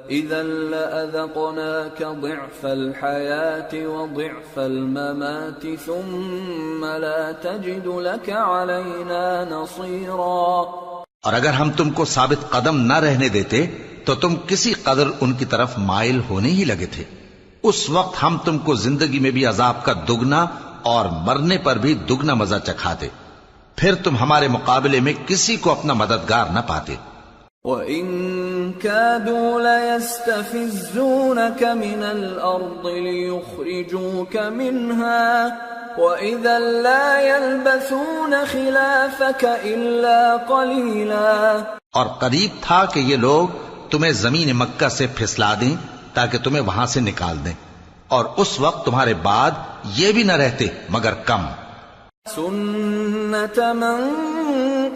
إِذًا لَأَذَقْنَاكَ ضِعْفَ الْحَيَاةِ وَضِعْفَ الْمَمَاتِ ثُمَّ لَا تَجِدُ لَكَ عَلَيْنَا نَصِيرًا۔ اور اگر ہم تم کو ثابت قدم نہ رہنے دیتے تو تم کسی قدر ان کی طرف مائل ہونے ہی لگے تھے، اس وقت ہم تم کو زندگی میں بھی عذاب کا دگنا اور مرنے پر بھی دگنا مزہ چکھاتے، پھر تم ہمارے مقابلے میں کسی کو اپنا مددگار نہ پاتے۔ وَإِن كَادُوا لَيَسْتَفِزُّونَكَ مِنَ الْأَرْضِ لِيُخْرِجُوكَ مِنْهَا وَإِذًا لَا يَلْبَثُونَ خِلَافَكَ إِلَّا قَلِيلًا۔ اور قریب تھا کہ یہ لوگ تمہیں زمین مکہ سے پھسلا دیں تاکہ تمہیں وہاں سے نکال دیں، اور اس وقت تمہارے بعد یہ بھی نہ رہتے مگر کم۔ سُنَّةَ مَن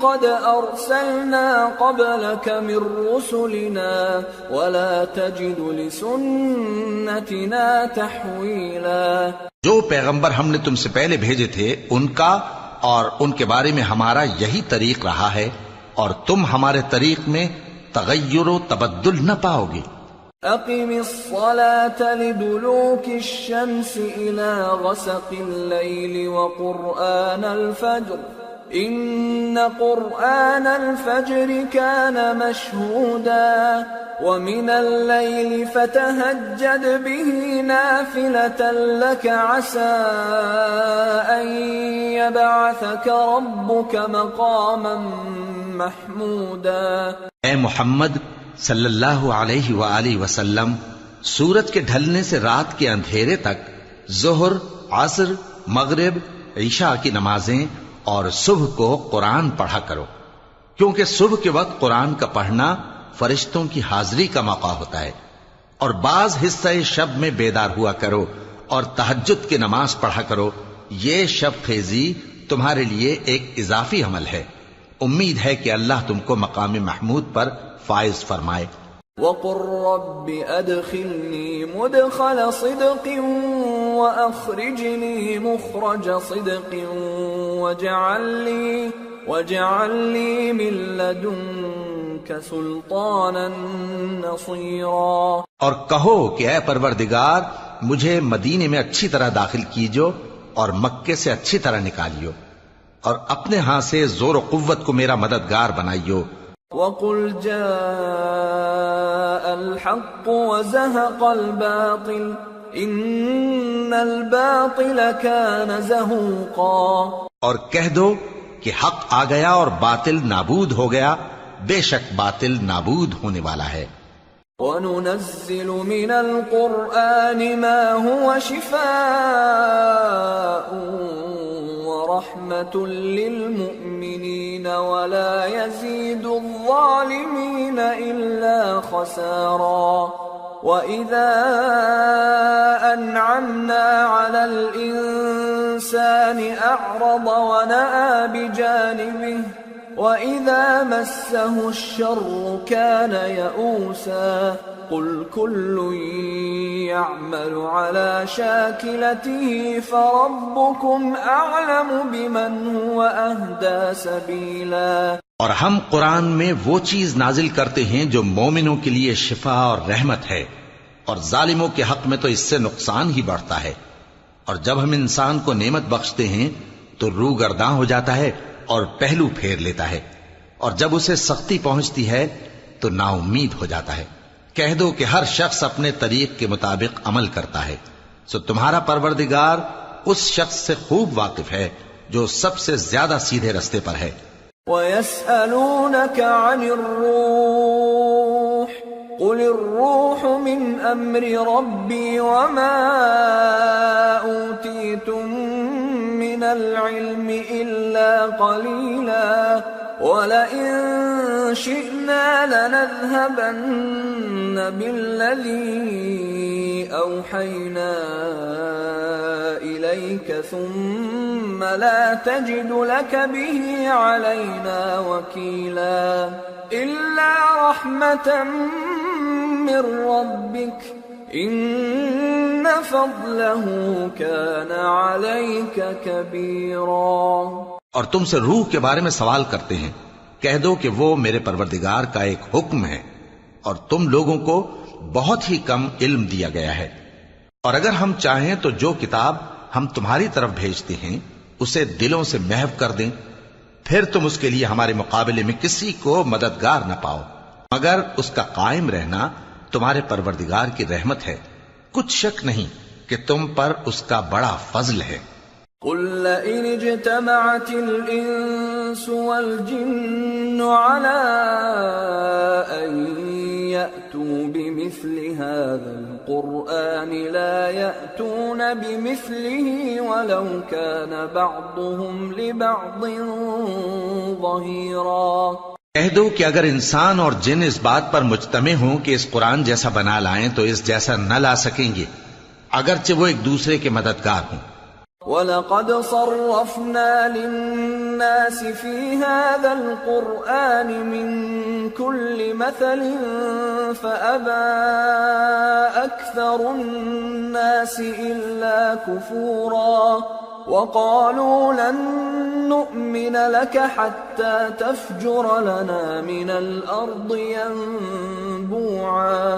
قَدْ أَرْسَلْنَا قَبْلَكَ مِن رُّسُلِنَا وَلَا تَجِدُ لِسُنَّتِنَا تَحْوِيلًا۔ جو پیغمبر ہم نے تم سے پہلے بھیجے تھے ان کا اور ان کے بارے میں ہمارا یہی طریق رہا ہے، اور تم ہمارے طریق میں تغیر و تبدل نہ پاؤ گے۔ أقم الصلاة لدلوك الشمس إلى غسق الليل وقرآن الفجر إن قرآن الفجر كان مشهودا ومن الليل فتهجد به نافلة لك عسى أن يبعثك ربك مقاما محمودا۔ اے محمد صلی اللہ علیہ وآلہ وسلم، سورج کے ڈھلنے سے رات کے اندھیرے تک ظہر، عصر، مغرب، عشاء کی نمازیں اور صبح کو قرآن پڑھا کرو، کیونکہ صبح کے وقت قرآن کا پڑھنا فرشتوں کی حاضری کا موقع ہوتا ہے، اور بعض حصہ شب میں بیدار ہوا کرو اور تہجد کی نماز پڑھا کرو۔ یہ شب خیزی تمہارے لیے ایک اضافی عمل ہے، امید ہے کہ اللہ تم کو مقام محمود پر فائز فرمائے۔ وَقُلْ رَبِّ أَدْخِلْنِي مُدْخَلَ صِدْقٍ وَأَخْرِجْنِي مُخْرَجَ صِدْقٍ وَاجْعَلْ لِي مِن لَّدُنكَ سُلْطَانًا نَّصِيرًا۔ اور کہو کہ اے پروردگار، مجھے مدینے میں اچھی طرح داخل کیجو اور مکے سے اچھی طرح نکالیو، اور اپنے ہاں سے زور و قوت کو میرا مددگار بنائیو۔ وَقُلْ جَاءَ جاء الحق وزهق الباطل ان الباطل كان زهوقا، اور کہہ دو کہ حق آ گیا اور باطل نابود ہو گیا، بے شک باطل نابود ہونے والا ہے۔ وَنُنَزِّلُ مِنَ الْقُرْآنِ مَا هُوَ شِفَاءٌ وَرَحْمَةٌ لِّلْمُؤْمِنِينَ وَلَا يَزِيدُ الظَّالِمِينَ إِلَّا خَسَارًا وَإِذَا أَنْعَمْنَا عَلَى الْإِنسَانِ أَعْرَضَ وَنَأَىٰ بِجَانِبِهِ وَإِذَا مَسَّهُ الشَّرُّ كَانَ يَئُوسًا قُلْ كُلٌّ يَعْمَلُ عَلَى شَاكِلَتِهِ فَرَبُّكُمْ أَعْلَمُ بِمَنْ هُوَ أَهْدَىٰ سَبِيلًا۔ اور ہم قرآن میں وہ چیز نازل کرتے ہیں جو مومنوں کے لیے شفا اور رحمت ہے، اور ظالموں کے حق میں تو اس سے نقصان ہی بڑھتا ہے۔ اور جب ہم انسان کو نعمت بخشتے ہیں تو روح گرداں ہو جاتا ہے اور پہلو پھیر لیتا ہے، اور جب اسے سختی پہنچتی ہے تو نا امید ہو جاتا ہے۔ کہہ دو کہ ہر شخص اپنے طریق کے مطابق عمل کرتا ہے، سو تمہارا پروردگار اس شخص سے خوب واقف ہے جو سب سے زیادہ سیدھے رستے پر ہے۔ وَيَسْأَلُونَكَ عَنِ الرُّوحِ قُلِ الرُّوحُ مِنْ أَمْرِ رَبِّي وَمَا أُوتِيتُم مِّنَ الْعِلْمِ إِلَّا قَلِيلًا وَلَئِن شِئْنَا لَنَذْهَبَنَّ بِالَّذِي أَوْحَيْنَا إِلَيْكَ ثُمَّ لَا تَجِدُ لَكَ بِهِ عَلَيْنَا وَكِيلًا إِلَّا رَحْمَةً مِّن رَّبِّكَ إِنَّ فَضْلَهُ كَانَ عَلَيْكَ كَبِيرًا۔ اور تم سے روح کے بارے میں سوال کرتے ہیں، کہہ دو کہ وہ میرے پروردگار کا ایک حکم ہے، اور تم لوگوں کو بہت ہی کم علم دیا گیا ہے۔ اور اگر ہم چاہیں تو جو کتاب ہم تمہاری طرف بھیجتے ہیں اسے دلوں سے محو کر دیں، پھر تم اس کے لیے ہمارے مقابلے میں کسی کو مددگار نہ پاؤ، مگر اس کا قائم رہنا تمہارے پروردگار کی رحمت ہے، کچھ شک نہیں کہ تم پر اس کا بڑا فضل ہے۔ قُل لَّئِنِ اجْتَمَعَتِ الْإِنسُ وَالْجِنُّ عَلَىٰ أَن يَأْتُوا بِمِثْلِ هَٰذَا الْقُرْآنِ لَا يَأْتُونَ بِمِثْلِهِ وَلَوْ كَانَ بَعْضُهُمْ لِبَعْضٍ ظَهِيرًا۔ کہہ دو کہ اگر انسان اور جن اس بات پر مجتمع ہوں کہ اس قرآن جیسا بنا لائیں تو اس جیسا نہ لا سکیں گے، اگرچہ وہ ایک دوسرے کے مددگار ہوں۔ وَلَقَدْ صَرَّفْنَا لِلنَّاسِ فِي هَٰذَا الْقُرْآنِ مِن كُلِّ مَثَلٍ فَأَبَىٰ أَكْثَرُ النَّاسِ إِلَّا كُفُورًا وَقَالُوا لَن نُّؤْمِنَ لَكَ حَتَّىٰ تَفْجُرَ لَنَا مِنَ الْأَرْضِ يَنبُوعًا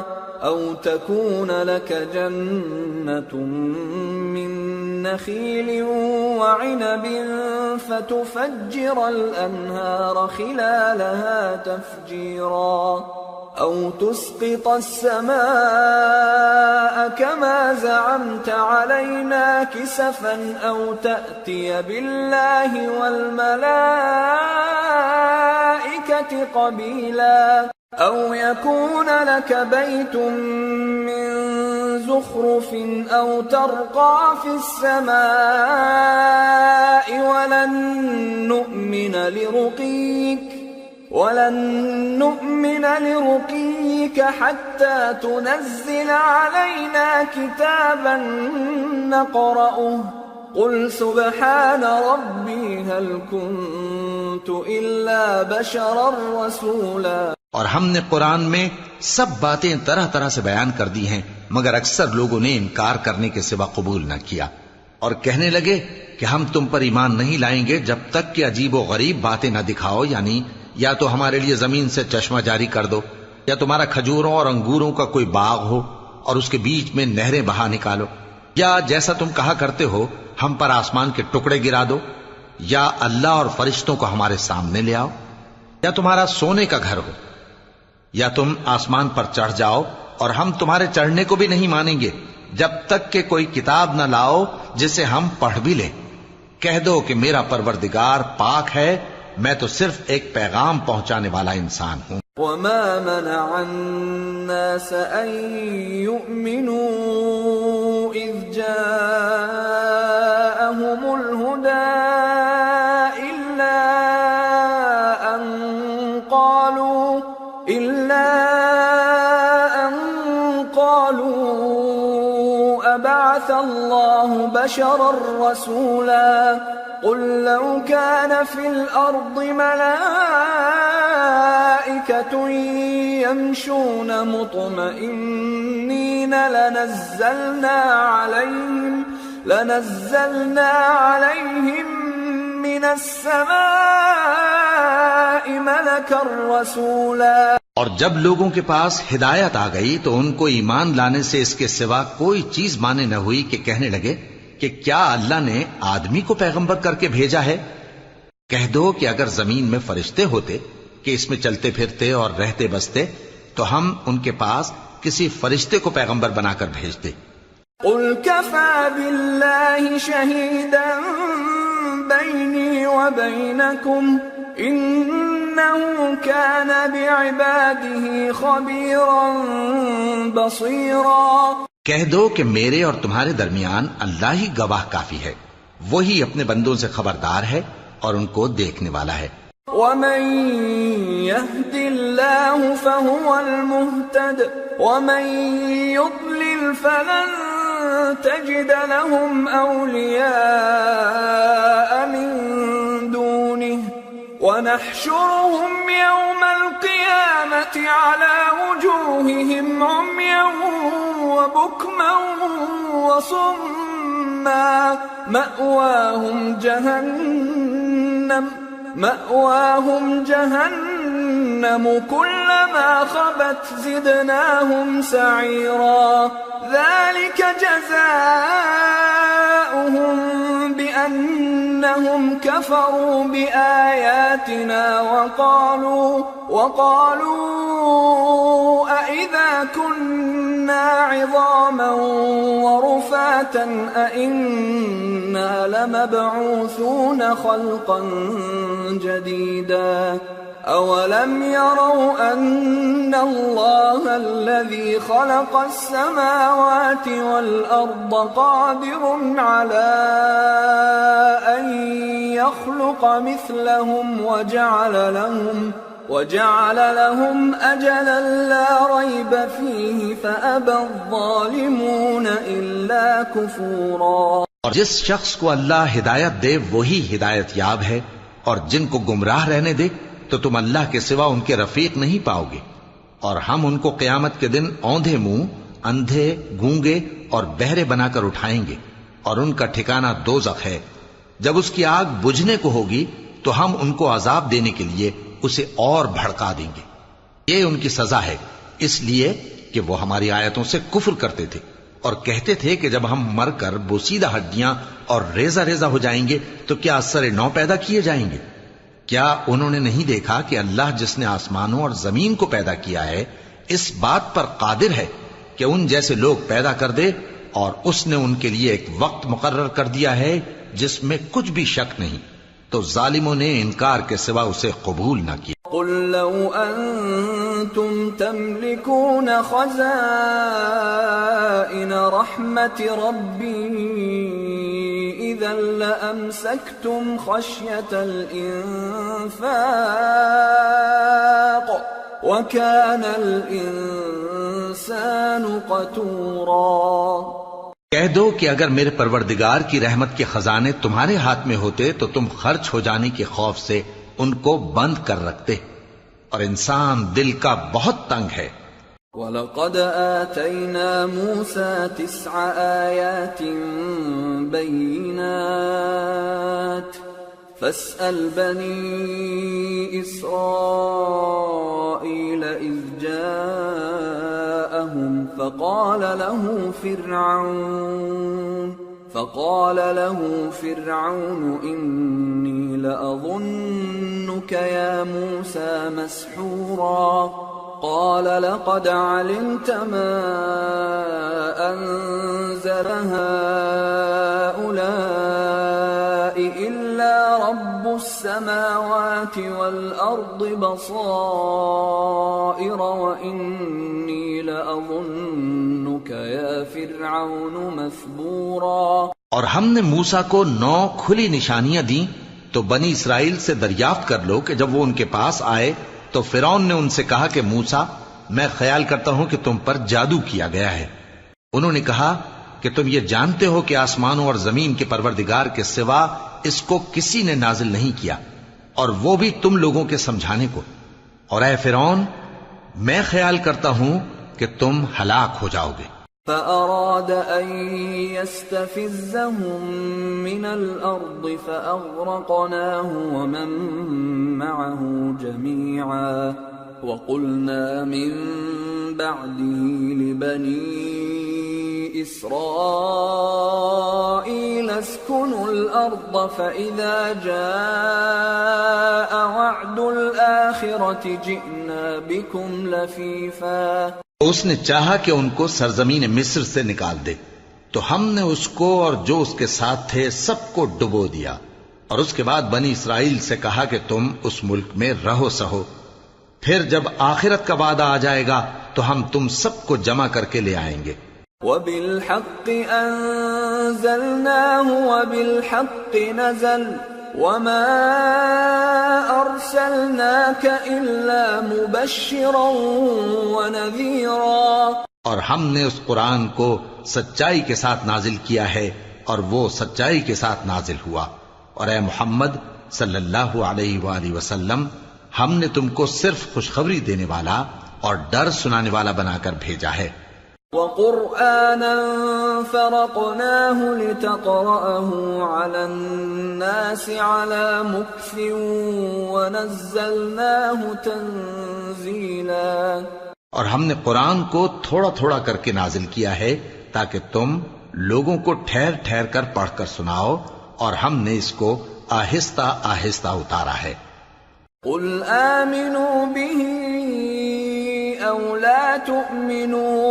أَوْ تَكُونَ لَكَ جَنَّةٌ مِّن نَّخِيلٍ وَعِنَبٍ فَتُفَجِّرَ الْأَنْهَارَ خِلَالَهَا تَفْجِيرًا أَوْ تُسْقِطَ السَّمَاءَ كَمَا زَعَمْتَ عَلَيْنَا كِسَفًا أَوْ تَأْتِيَ بِاللَّهِ وَالْمَلَائِكَةِ قَبِيلًا أَوْ يَكُونَ لَكَ بَيْتٌ مِّن زُخْرُفٍ أَوْ تَرْقَىٰ فِي السَّمَاءِ وَلَن نُّؤْمِنَ لِرُقِيِّكَ حَتَّىٰ تُنَزِّلَ عَلَيْنَا كِتَابًا نَّقْرَؤُهُ قُلْ سُبْحَانَ رَبِّي هَلْ كُنتُ إِلَّا بَشَرًا رَّسُولًا۔ اور ہم نے قرآن میں سب باتیں طرح طرح سے بیان کر دی ہیں، مگر اکثر لوگوں نے انکار کرنے کے سوا قبول نہ کیا، اور کہنے لگے کہ ہم تم پر ایمان نہیں لائیں گے جب تک کہ عجیب و غریب باتیں نہ دکھاؤ، یعنی یا تو ہمارے لیے زمین سے چشمہ جاری کر دو، یا تمہارا کھجوروں اور انگوروں کا کوئی باغ ہو اور اس کے بیچ میں نہریں بہا نکالو، یا جیسا تم کہا کرتے ہو ہم پر آسمان کے ٹکڑے گرا دو، یا اللہ اور فرشتوں کو ہمارے سامنے لے آؤ، یا تمہارا سونے کا گھر ہو، یا تم آسمان پر چڑھ جاؤ اور ہم تمہارے چڑھنے کو بھی نہیں مانیں گے جب تک کہ کوئی کتاب نہ لاؤ جسے ہم پڑھ بھی لیں۔ کہہ دو کہ میرا پروردگار پاک ہے، میں تو صرف ایک پیغام پہنچانے والا انسان ہوں۔ وما منع الناس أن يؤمنوا إذ جاءهم الهدى إلا أن قالوا أبعث الله بشرا رسولا قل لو كان في الأرض ملائكة يمشون مطمئنين لنزلنا عليهم من السماء ملكا رسولا۔ اور جب لوگوں کے پاس ہدایت آ گئی تو ان کو ایمان لانے سے اس کے سوا کوئی چیز مانے نہ ہوئی کہ کہنے لگے کہ کیا اللہ نے آدمی کو پیغمبر کر کے بھیجا ہے؟ کہہ دو کہ اگر زمین میں فرشتے ہوتے کہ اس میں چلتے پھرتے اور رہتے بستے تو ہم ان کے پاس کسی فرشتے کو پیغمبر بنا کر بھیجتے۔ قل كفى بالله شهيدا بيني وبينكم إنه كان بعباده خبيرا بصيرا۔ کہہ دو کہ میرے اور تمہارے درمیان اللہ ہی گواہ کافی ہے، وہی اپنے بندوں سے خبردار ہے اور ان کو دیکھنے والا ہے۔ ومن يهد الله فهو المهتد ومن يضلل فلن تجد لهم أولياء من دونه ونحشرهم يوم القيامة على وجوههم عميا وبكما وصما مأواهم جهنم كلما خبت زدناهم سعيرا ذلك جزاؤهم بأنهم كفروا بآياتنا وقالوا أئذا كنا عظاما ورفاتا أئنا لمبعوثون خلقا جديدا أولم يروا أن الله الذي خلق السماوات والأرض قادر على أن يخلق مثلهم وجعل لهم أجلا لا ريب فيه فأبى الظالمون إلا كفورا۔ اور جس شخص کو اللہ ہدایت دے وہی ہدایت یاب ہے، اور جن کو گمراہ رہنے دے تو تم اللہ کے سوا ان کے رفیق نہیں پاؤ گے۔ اور ہم ان کو قیامت کے دن اوندھے منہ، اندھے، گونگے اور بہرے بنا کر اٹھائیں گے، اور ان کا ٹھکانہ دوزخ ہے۔ جب اس کی آگ بجھنے کو ہوگی تو ہم ان کو عذاب دینے کے لیے اسے اور بھڑکا دیں گے۔ یہ ان کی سزا ہے، اس لیے کہ وہ ہماری آیتوں سے کفر کرتے تھے اور کہتے تھے کہ جب ہم مر کر بوسیدہ ہڈیاں اور ریزہ ریزہ ہو جائیں گے تو کیا اثر نو پیدا کیے جائیں گے؟ کیا انہوں نے نہیں دیکھا کہ اللہ جس نے آسمانوں اور زمین کو پیدا کیا ہے اس بات پر قادر ہے کہ ان جیسے لوگ پیدا کر دے، اور اس نے ان کے لیے ایک وقت مقرر کر دیا ہے جس میں کچھ بھی شک نہیں، تو ظالموں نے انکار کے سوا اسے قبول نہ کیا۔ قل لو أنتم تملكون خزائن رحمة ربي إذا لأمسكتم خشية الإنفاق وكان الإنسان قتورا۔ کہہ دو کہ اگر میرے پروردگار کی رحمت کے خزانے تمہارے ہاتھ میں ہوتے تو تم خرچ ہو جانے کے خوف سے ان کو بند کر رکھتے، اور انسان دل کا بہت تنگ ہے۔ وَلَقَدْ آتَيْنَا مُوسَى 9 آيَاتٍ بَيِّنَاتٍ فَاسْأَلْ بَنِي إِسْرَائِيلَ إِذْ جَاءَهُمْ فقال له فرعون إني لأظنك يا موسى مسحورا قال لقد علمت ما أنزل هؤلاء إلا رب السماوات والأرض بصائر وإني لأظنك يا فرعون مثبورا۔ اور ہم نے موسیٰ کو 9 کھلی نشانیاں دیں تو بنی اسرائیل سے دریافت کر لو کہ جب وہ ان کے پاس آئے تو فرعون نے ان سے کہا کہ موسیٰ میں خیال کرتا ہوں کہ تم پر جادو کیا گیا ہے۔ انہوں نے کہا کہ تم یہ جانتے ہو کہ آسمانوں اور زمین کے پروردگار کے سوا اس کو کسی نے نازل نہیں کیا، اور وہ بھی تم لوگوں کے سمجھانے کو، اور اے فرعون میں خیال کرتا ہوں کہ تم ہلاک ہو جاؤ گے۔ فأراد أن يستفزهم من الأرض فأغرقناه ومن معه جميعا وقلنا من بعده لبني إسرائيل اسكنوا الأرض فإذا جاء وعد الآخرة جئنا بكم لفيفا۔ اس نے چاہا کہ ان کو سرزمین مصر سے نکال دے تو ہم نے اس کو اور جو اس کے ساتھ تھے سب کو ڈبو دیا، اور اس کے بعد بنی اسرائیل سے کہا کہ تم اس ملک میں رہو سہو، پھر جب آخرت کا وعدہ آ جائے گا تو ہم تم سب کو جمع کر کے لے آئیں گے۔ وَبِالْحَقِّ أَنزَلْنَاهُ وَبِالْحَقِّ نَزَلَ وَمَا أَرْسَلْنَاكَ إِلَّا مُبَشِّرًا وَنَذِيرًا۔ اور ہم نے اس قرآن کو سچائی کے ساتھ نازل کیا ہے اور وہ سچائی کے ساتھ نازل ہوا، اور اے محمد صلی اللہ علیہ وآلہ وسلم ہم نے تم کو صرف خوشخبری دینے والا اور ڈر سنانے والا بنا کر بھیجا ہے۔ وَقُرْآنًا فَرَقْنَاهُ لِتَقْرَأَهُ عَلَى النَّاسِ عَلَى مُكْثٍ وَنَزَّلْنَاهُ تَنزِيلًا۔ اور ہم نے قرآن کو تھوڑا تھوڑا کر کے نازل کیا ہے تاکہ تم لوگوں کو ٹھہر ٹھہر کر پڑھ کر سناؤ، اور ہم نے اس کو آہستہ آہستہ اتارا ہے۔ قُلْ آمِنُوا بِهِ أَوْ لَا تُؤْمِنُوا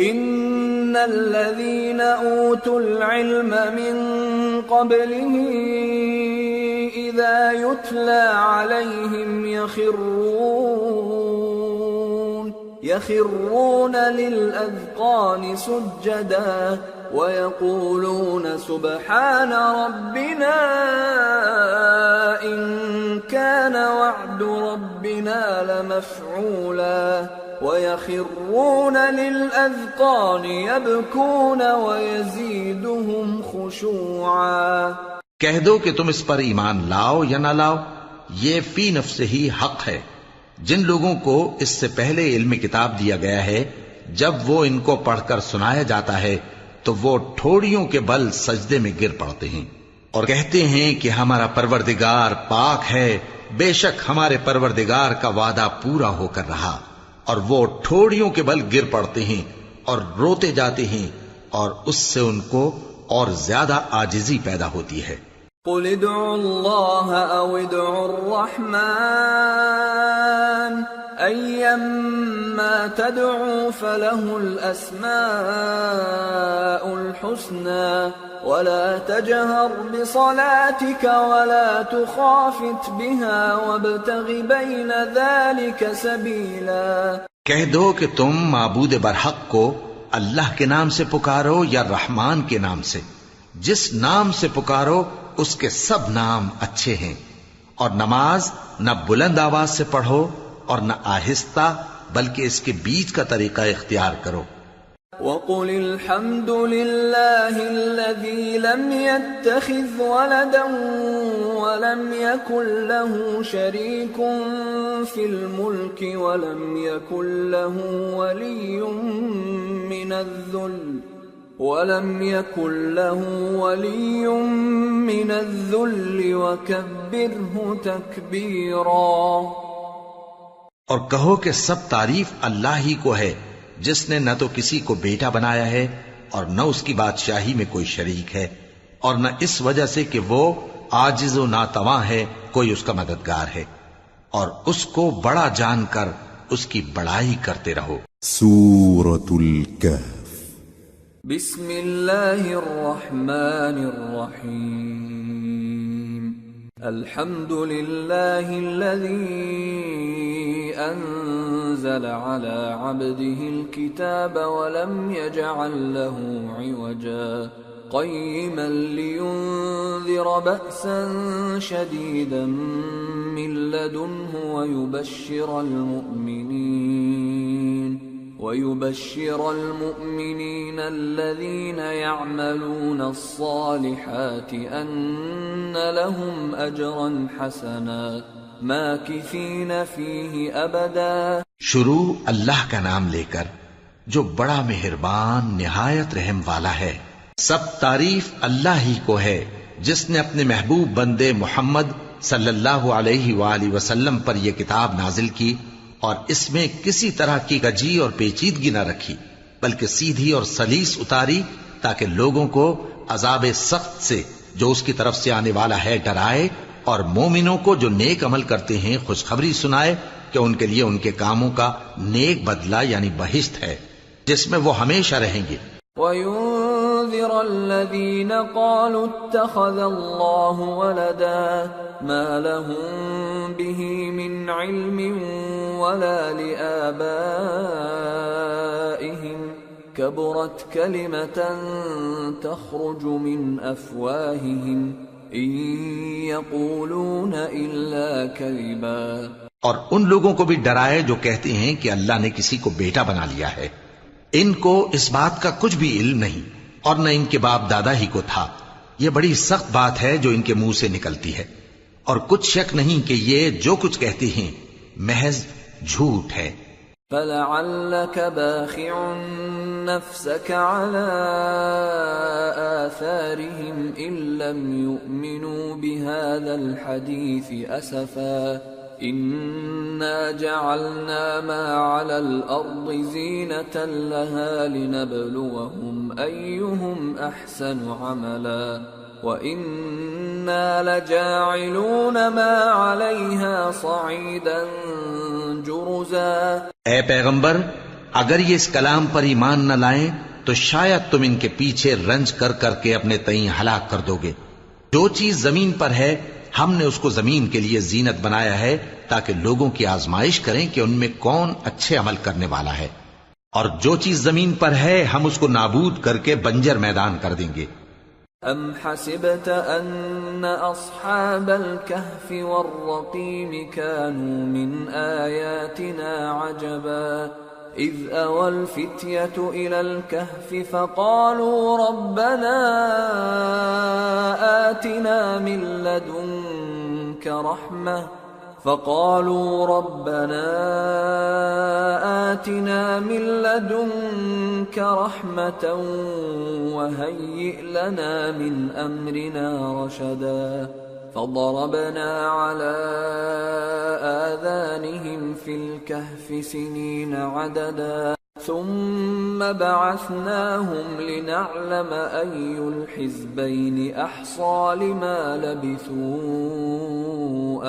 إِنَّ الَّذِينَ أُوتُوا الْعِلْمَ مِنْ قَبْلِهِ إِذَا يُتْلَى عَلَيْهِمْ يَخِرُّونَ لِلْأَذْقَانِ سُجَّدًا وَيَقُولُونَ سُبْحَانَ رَبِّنَا إِنْ كَانَ وَعْدُ رَبِّنَا لَمَفْعُولًا وَيَخِرُّونَ لِلْأَذْقَانِ يَبْكُونَ وَيَزِيدُهُمْ خُشُوعًا۔ کہہ دو کہ تم اس پر ایمان لاؤ یا نہ لاؤ، یہ فی نفسہ ہی حق ہے۔ جن لوگوں کو اس سے پہلے علم کتاب دیا گیا ہے جب وہ ان کو پڑھ کر سنایا جاتا ہے تو وہ ٹھوڑیوں کے بل سجدے میں گر پڑتے ہیں اور کہتے ہیں کہ ہمارا پروردگار پاک ہے، بے شک ہمارے پروردگار کا وعدہ پورا ہو کر رہا، اور وہ ٹھوڑیوں کے بل گر پڑتے ہیں اور روتے جاتے ہیں، اور اس سے ان کو اور زیادہ عاجزی پیدا ہوتی ہے۔ قُلِ ادْعُوا اللَّهَ أَوِ ادْعُوا الرَّحْمَنَ أَيَّمَّا تَدْعُوا فَلَهُ الْأَسْمَاءُ الْحُسْنَى وَلَا تَجْهَرْ بِصَلَاتِكَ وَلَا تُخَافِتْ بِهَا وَابْتَغِ بَيْنَ ذَلِكَ سَبِيلًا۔ کہہ دو کہ تم معبود برحق کو اللہ کے نام سے پکارو یا رحمان کے نام سے، جس نام سے پکارو اس کے سب نام اچھے ہیں، اور نماز نہ بلند آواز سے پڑھو اور نہ آہستہ، بلکہ اس کے بیچ کا طریقہ اختیار کرو۔ وَقُلِ الْحَمْدُ لِلَّهِ الَّذِي لَمْ يَتَّخِذْ وَلَدًا وَلَمْ يَكُنْ لَهُ شَرِيكٌ فِي الْمُلْكِ وَلَمْ يَكُنْ لَهُ وَلِيٌّ مِّنَ الذُّلِّ وَكَبِّرْهُ تَكْبِيرًا۔ اور کہو کہ سب تعریف اللہ ہی کو ہے، جس نے نہ تو کسی کو بیٹا بنایا ہے اور نہ اس کی بادشاہی میں کوئی شریک ہے، اور نہ اس وجہ سے کہ وہ عاجز و ناتواں ہے کوئی اس کا مددگار ہے، اور اس کو بڑا جان کر اس کی بڑائی کرتے رہو۔ سورة الكهف بسم اللہ الرحمن الرحیم الحمد للہ الذی انزل على عبده الكتاب ولم يجعل له عوجا قيما لينذر بأسا شديدا من لدنه ويبشر المؤمنين الذين يعملون الصالحات أن لهم أجرا حسنا ماكثين فيه أبدا۔ شروع اللہ کا نام لے کر جو بڑا مہربان نہایت رحم والا ہے۔ سب تعریف اللہ ہی کو ہے جس نے اپنے محبوب بندے محمد صلی اللہ علیہ وآلہ وسلم پر یہ کتاب نازل کی اور اس میں کسی طرح کی کجی اور پیچیدگی نہ رکھی، بلکہ سیدھی اور سلیس اتاری تاکہ لوگوں کو عذاب سخت سے جو اس کی طرف سے آنے والا ہے ڈرائے، اور مومنوں کو جو نیک عمل کرتے ہیں خوشخبری سنائے کہ ان کے لیے ان کے کاموں کا نیک بدلہ یعنی بہشت ہے جس میں وہ ہمیشہ رہیں گے۔ وَيُنذِرَ الَّذِينَ قَالُوا اتَّخَذَ اللَّهُ وَلَدًا مَا لَهُم بِهِ مِنْ عِلْمٍ وَلَا لِآبَائِهِمْ كَبُرَتْ كَلِمَةً تَخْرُجُ مِنْ أَفْوَاهِهِمْ إِنْ يَقُولُونَ إِلَّا كَذِبًا۔ اور ان لوگوں کو بھی ڈرائے جو کہتے ہیں کہ اللہ نے کسی کو بیٹا بنا لیا ہے، ان کو اس بات کا کچھ بھی علم نہیں اور نہ ان کے باپ دادا ہی کو تھا۔ یہ بڑی سخت بات ہے جو ان کے منہ سے نکلتی ہے، اور کچھ شک نہیں کہ یہ جو کچھ کہتے ہیں محض جھوٹ ہے۔ فَلَعَلَّكَ بَاخِعٌ نَفْسَكَ عَلَىٰ آثَارِهِمْ إِن لَّمْ يُؤْمِنُوا بِهَٰذَا الْحَدِيثِ أَسَفًا إِنَّا جَعَلْنَا مَا عَلَى الْأَرْضِ زِينَةً لَهَا لِنَبْلُوَهُمْ أَيُّهُمْ أَحْسَنُ عَمَلًا وَإِنَّا لَجَاعِلُونَ مَا عَلَيْهَا صَعِيدًا جُرُزًا۔ اے پیغمبر، اگر یہ اس کلام پر ایمان نہ لائیں تو شاید تم ان کے پیچھے رنج کر کر کے اپنے تئیں ہلاک کر دو گے۔ جو چیز زمین پر ہے ہم نے اس کو زمین کے لیے زینت بنایا ہے تاکہ لوگوں کی آزمائش کریں کہ ان میں کون اچھے عمل کرنے والا ہے، اور جو چیز زمین پر ہے ہم اس کو نابود کر کے بنجر میدان کر دیں گے۔ ام حسبت ان اصحاب الكهف والرقيم كانوا من آياتنا عجبا اذ اوى الفتية الى الكهف فقالوا ربنا آتنا من لدنك رحمة وهيئ لنا من أمرنا رشدا فضربنا على آذانهم في الكهف سنين عددا ثم بعثناهم لنعلم أي الحزبين أحصى لما لبثوا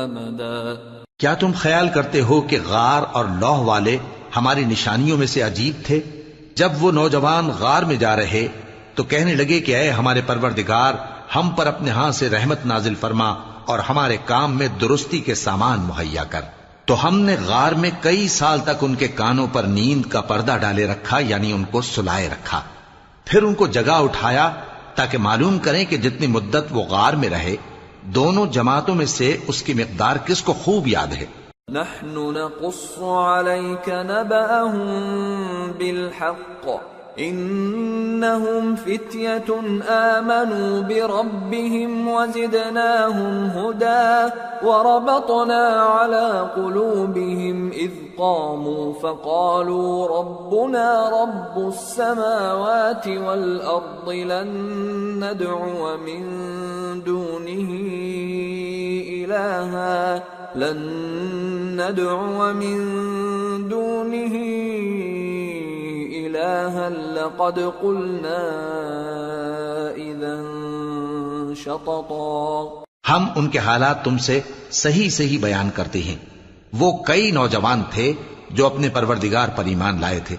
أمدا۔ کیا تم خیال کرتے ہو کہ غار اور لوح والے ہماری نشانیوں میں سے عجیب تھے؟ جب وہ نوجوان غار میں جا رہے تو کہنے لگے کہ اے ہمارے پروردگار، ہم پر اپنے ہاں سے رحمت نازل فرما اور ہمارے کام میں درستی کے سامان مہیا کر۔ تو ہم نے غار میں کئی سال تک ان کے کانوں پر نیند کا پردہ ڈالے رکھا، یعنی ان کو سلائے رکھا، پھر ان کو جگا اٹھایا تاکہ معلوم کریں کہ جتنی مدت وہ غار میں رہے دونوں جماعتوں میں سے اس کی مقدار کس کو خوب یاد ہے۔ نحن نقص عليك نبأهم بالحق انهم فتية آمنوا بربهم وزدناهم هدى وربطنا على قلوبهم إذ قاموا فقالوا ربنا رب السماوات والأرض لن ندعو من دونه إلها لقد قلنا إذا شططا۔ ہم ان کے حالات تم سے صحیح بیان کرتے ہیں۔ وہ کئی نوجوان تھے جو اپنے پروردگار پر ایمان لائے تھے،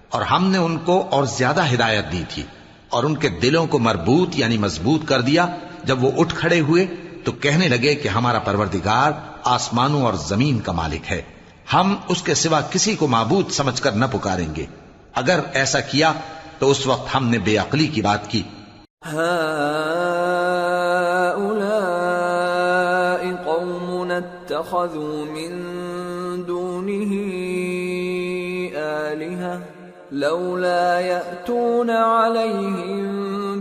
اور ہم نے ان کو اور زیادہ ہدایت دی تھی، اور ان کے دلوں کو مربوط یعنی مضبوط کر دیا۔ جب وہ اٹھ کھڑے ہوئے تو کہنے لگے کہ ہمارا پروردگار آسمانوں اور زمین کا مالک ہے، ہم اس کے سوا کسی کو معبود سمجھ کر نہ پکاریں گے۔ اگر ایسا کیا تو اس وقت ہم نے بے عقلی کی بات کی۔ اتخذوا من دونه آلهة لولا يأتون عليهم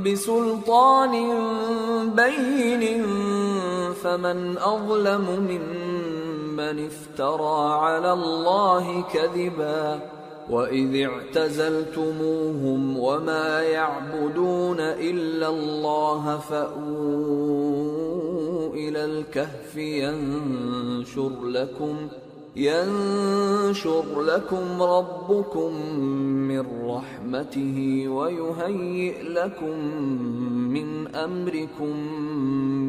بسلطان بين فمن أظلم ممن افترى على الله كذبا وَإِذِ اعْتَزَلْتُمُوهُمْ وَمَا يَعْبُدُونَ إِلَّا اللَّهَ فَأْوُوا إِلَى الْكَهْفِ يَنشُرْ لَكُمْ رَبُّكُمْ مِنْ رَحْمَتِهِ وَيُهَيِّئْ لَكُمْ مِنْ أَمْرِكُمْ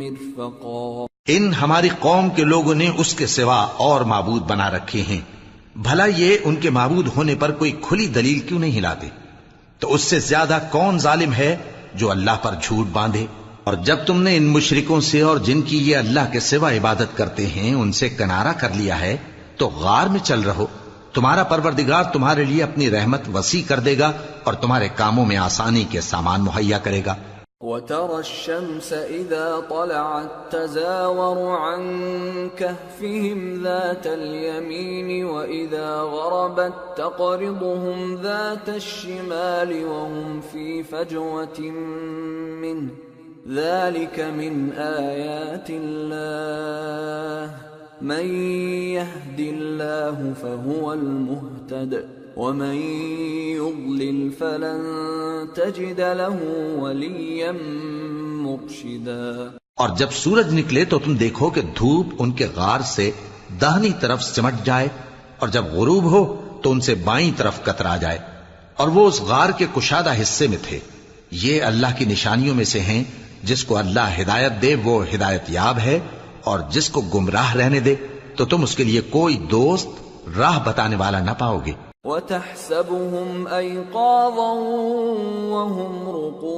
مِرْفَقًا۔ ان ہماری قوم کے لوگوں نے اس کے سوا اور معبود بنا رکھے ہیں، بھلا یہ ان کے معبود ہونے پر کوئی کھلی دلیل کیوں نہیں لاتے؟ تو اس سے زیادہ کون ظالم ہے جو اللہ پر جھوٹ باندھے؟ اور جب تم نے ان مشرکوں سے اور جن کی یہ اللہ کے سوا عبادت کرتے ہیں ان سے کنارہ کر لیا ہے تو غار میں چل رہو، تمہارا پروردگار تمہارے لیے اپنی رحمت وسیع کر دے گا اور تمہارے کاموں میں آسانی کے سامان مہیا کرے گا۔ وَتَرَى الشَّمْسَ إِذَا طَلَعَتْ تَزَاوَرُ عَنْ كَهْفِهِمْ ذَاتَ الْيَمِينِ وَإِذَا غَرَبَتْ تَقْرِضُهُمْ ذَاتَ الشِّمَالِ وَهُمْ فِي فَجْوَةٍ مِّنْهُ ذَلِكَ مِنْ آيَاتِ اللَّهِ مَنْ يَهْدِ اللَّهُ فَهُوَ الْمُهْتَدِ وَمَن يُضْلِلْ فَلَن تَجِدَ لَهُ وَلِيًّا مُرْشِدًا۔ اور جب سورج نکلے تو تم دیکھو کہ دھوپ ان کے غار سے داہنی طرف سمٹ جائے، اور جب غروب ہو تو ان سے بائیں طرف کترا جائے، اور وہ اس غار کے کشادہ حصے میں تھے۔ یہ اللہ کی نشانیوں میں سے ہیں، جس کو اللہ ہدایت دے وہ ہدایت یاب ہے، اور جس کو گمراہ رہنے دے تو تم اس کے لیے کوئی دوست راہ بتانے والا نہ پاؤ گے۔ وَتَحْسَبُهُمْ أَيْقَاظًا وَهُمْ رُقُودٌ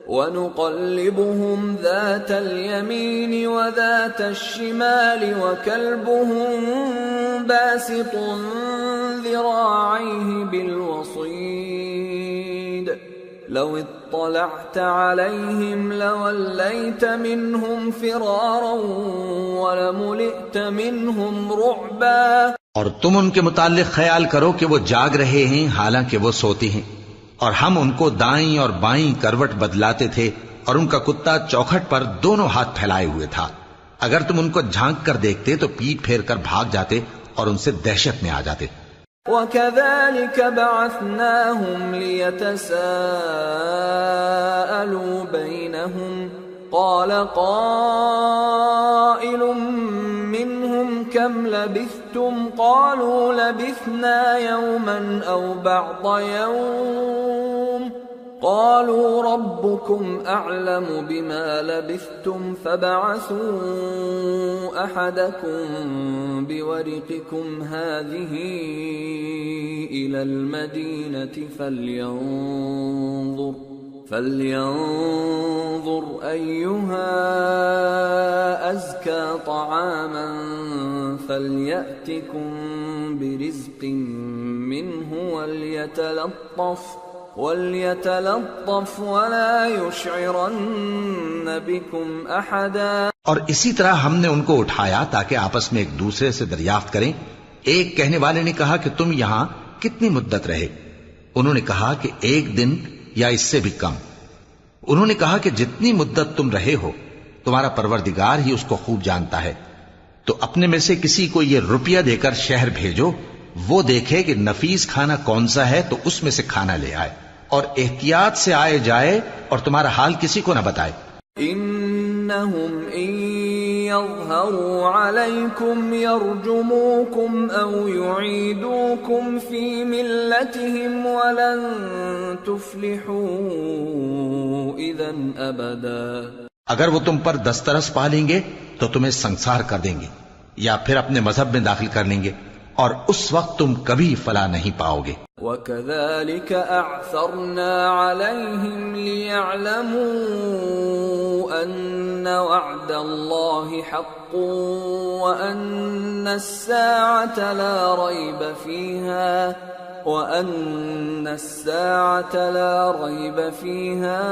وَنُقَلِّبُهُمْ ذَاتَ الْيَمِينِ وَذَاتَ الشِّمَالِ وَكَلْبُهُمْ بَاسِطٌ ذِرَاعَيْهِ بِالْوَصِيدِ لَوِ اطَّلَعْتَ عَلَيْهِمْ لَوَلَّيْتَ مِنْهُمْ فِرَارًا وَلَمُلِئْتَ مِنْهُمْ رُعْبًا۔ اور تم ان کے متعلق خیال کرو کہ وہ جاگ رہے ہیں حالانکہ وہ سوتے ہیں، اور ہم ان کو دائیں اور بائیں کروٹ بدلاتے تھے، اور ان کا کتا چوکھٹ پر دونوں ہاتھ پھیلائے ہوئے تھا۔ اگر تم ان کو جھانک کر دیکھتے تو پیٹ پھیر کر بھاگ جاتے اور ان سے دہشت میں آ جاتے۔ وَكَذَلِكَ بَعَثْنَاهُمْ لِيَتَسَاءَلُوا بَيْنَهُمْ قَالَ قَائِلٌ مِّنْهُمْ كَمْ لَبِثْتُمْ قَالُوا لَبِثْنَا يَوْمًا أَوْ بَعْضَ يَوْمٍ قَالُوا رَبُّكُمْ أَعْلَمُ بِمَا لَبِثْتُمْ فَابْعَثُوا أَحَدَكُمْ بِوَرِقِكُمْ هَٰذِهِ إِلَى الْمَدِينَةِ فَلْيَنظُرْ أَيُّهَا أَزْكَىٰ طَعَامًا فَلْيَأْتِكُمْ بِرِزْقٍ مِّنْهُ وَلْيَتَلَطَّفْ وَلَا يُشْعِرَنَّ بِكُمْ أَحَدًا۔ اور اسی طرح ہم نے ان کو اٹھایا تاکہ آپس میں ایک دوسرے سے دریافت کریں۔ ایک کہنے والے نے کہا کہ تم یہاں کتنی مدت رہے؟ انہوں نے کہا کہ 1 دن یا اس سے بھی کم۔ انہوں نے کہا کہ جتنی مدت تم رہے ہو تمہارا پروردگار ہی اس کو خوب جانتا ہے، تو اپنے میں سے کسی کو یہ روپیہ دے کر شہر بھیجو، وہ دیکھے کہ نفیس کھانا کون سا ہے تو اس میں سے کھانا لے آئے، اور احتیاط سے آئے جائے اور تمہارا حال کسی کو نہ بتائے۔ انہم ان یظہروا علیکم یرجموکم او یعیدوکم فی ملتہم ولن تفلحوا اذن ابدا۔ اگر وہ تم پر دسترس پا لیں گے تو تمہیں سنسار کر دیں گے، یا پھر اپنے مذہب میں داخل کر لیں گے، اور اس وقت تم کبھی فلاح نہیں پاؤ گے۔ وَكَذَلِكَ أَعْثَرْنَا عَلَيْهِمْ لِيَعْلَمُوا أَنَّ وَعْدَ اللَّهِ حَقٌّ وَأَنَّ السَّاعَةَ لَا رَيْبَ فِيهَا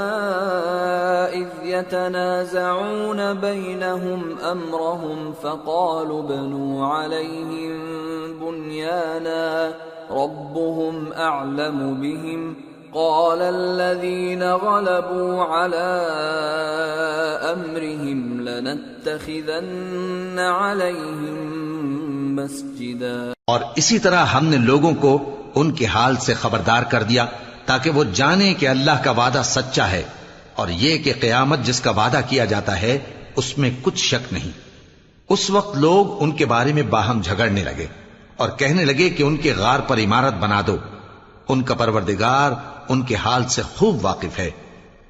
إِذْ يَتَنَازَعُونَ بَيْنَهُمْ أَمْرَهُمْ فَقَالُوا ابْنُوا عَلَيْهِمْ بُنْيَانًا رَبُّهُمْ أَعْلَمُ بِهِمْ قَالَ الَّذِينَ غَلَبُوا عَلَى أَمْرِهِمْ لَنَتَّخِذَنَّ عَلَيْهِمْ مَسْجِدًا۔ اور اسی طرح ہم نے لوگوں کو ان کے حال سے خبردار کر دیا تاکہ وہ جانیں کہ اللہ کا وعدہ سچا ہے، اور یہ کہ قیامت جس کا وعدہ کیا جاتا ہے اس میں کچھ شک نہیں۔ اس وقت لوگ ان کے بارے میں باہم جھگڑنے لگے اور کہنے لگے کہ ان کے غار پر عمارت بنا دو۔ ان کا پروردگار ان کے حال سے خوب واقف ہے۔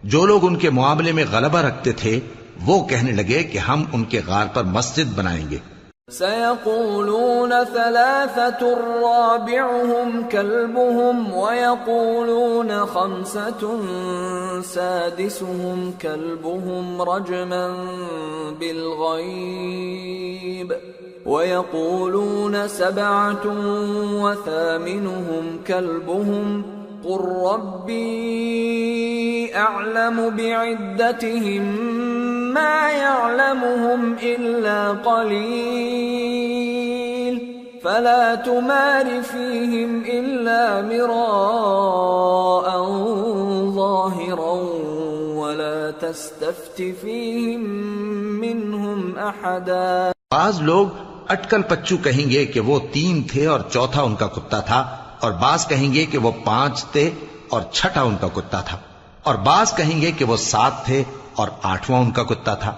جو لوگ ان کے معاملے میں غلبہ رکھتے تھے وہ کہنے لگے کہ ہم ان کے غار پر مسجد بنائیں گے۔ سَيَقُولُونَ ثَلَاثَةٌ رَابِعُهُمْ كَلْبُهُمْ وَيَقُولُونَ خَمْسَةٌ سَادِسُهُمْ كَلْبُهُمْ رَجْمًا بِالْغَيْبِ وَيَقُولُونَ سَبْعَةٌ وَثَامِنُهُمْ كَلْبُهُمْ قُل رَّبِّي أَعْلَمُ بِعِدَّتِهِم مَّا يَعْلَمُهُمْ إِلَّا قَلِيلٌ فَلَا تُمَارِ فِيهِمْ إِلَّا مِرَاءً ظَاهِرًا وَلَا تَسْتَفْتِ فِيهِم مِّنْهُمْ أَحَدًا۔ بعض لوگ اٹکل پچو کہیں گے کہ وہ 3 تھے اور چوتھا ان کا کتا تھا، اور بعض کہیں گے کہ وہ 5 تھے اور چھٹا ان کا کتا تھا، اور بعض کہیں گے کہ وہ 7 تھے اور 8واں ان کا کتا تھا۔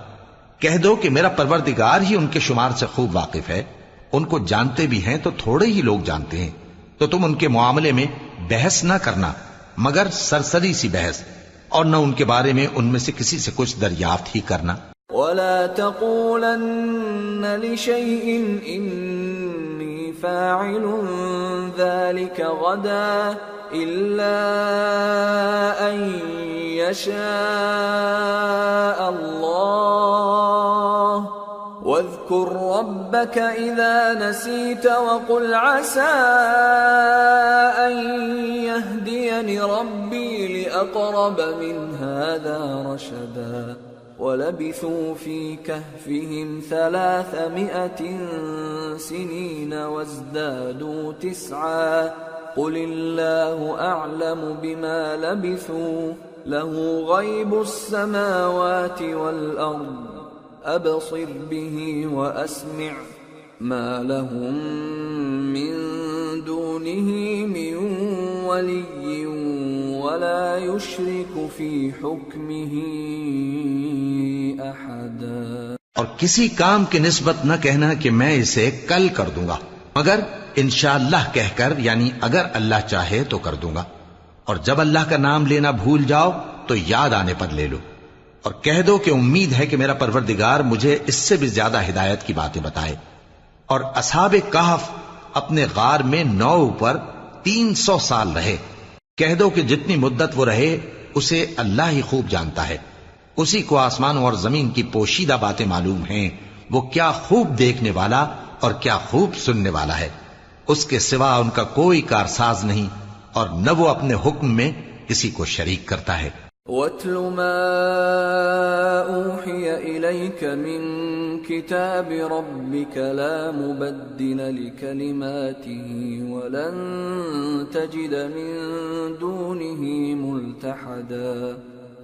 کہہ دو کہ میرا پروردگار ہی ان کے شمار سے خوب واقف ہے، ان کو جانتے بھی ہیں تو تھوڑے ہی لوگ جانتے ہیں، تو تم ان کے معاملے میں بحث نہ کرنا مگر سرسری سی بحث، اور نہ ان کے بارے میں ان میں سے کسی سے کچھ دریافت ہی کرنا۔ وَلَا تَقُولَنَّ لِشَيْءٍ إِنِّي فَاعِلٌ ذَلِكَ غَدًا إِلَّا أَن يَشَاءَ اللَّهُ وَاذْكُر رَّبَّكَ إِذَا نَسِيتَ وَقُلْ عَسَىٰ أَن يَهْدِيَنِ رَبِّي لِأَقْرَبَ مِنْ هَٰذَا رَشَدًا وَلَبِثُوا فِي كَهْفِهِمْ 300 سِنِينَ وَازْدَادُوا 9 قُلِ اللَّهُ أَعْلَمُ بِمَا لَبِثُوا لَهُ غَيْبُ السَّمَاوَاتِ وَالْأَرْضِ أَبْصِرْ بِهِ وَأَسْمِعْ مَا لَهُم مِّن دُونِهِ مِن وَلِيٍّ وَلَا يُشْرِكُ فِي حُكْمِهِ أَحَدًا۔ اور کسی کام کی نسبت نہ کہنا کہ میں اسے کل کر دوں گا، مگر انشاءاللہ کہہ کر، یعنی اگر اللہ چاہے تو کر دوں گا، اور جب اللہ کا نام لینا بھول جاؤ تو یاد آنے پر لے لو، اور کہہ دو کہ امید ہے کہ میرا پروردگار مجھے اس سے بھی زیادہ ہدایت کی باتیں بتائے۔ اور اصحاب کہف اپنے غار میں 9 پر 300 سال رہے۔ کہہ دو کہ جتنی مدت وہ رہے اسے اللہ ہی خوب جانتا ہے، اسی کو آسمانوں اور زمین کی پوشیدہ باتیں معلوم ہیں، وہ کیا خوب دیکھنے والا اور کیا خوب سننے والا ہے۔ اس کے سوا ان کا کوئی کارساز نہیں، اور نہ وہ اپنے حکم میں کسی کو شریک کرتا ہے۔ وَاتْلُ مَا أُوحِيَ إِلَيْكَ مِن كِتَابِ رَبِّكَ لَا مُبَدِّلَ لِكَلِمَاتِهِ وَلَن تَجِدَ مِن دُونِهِ مُلْتَحَدًا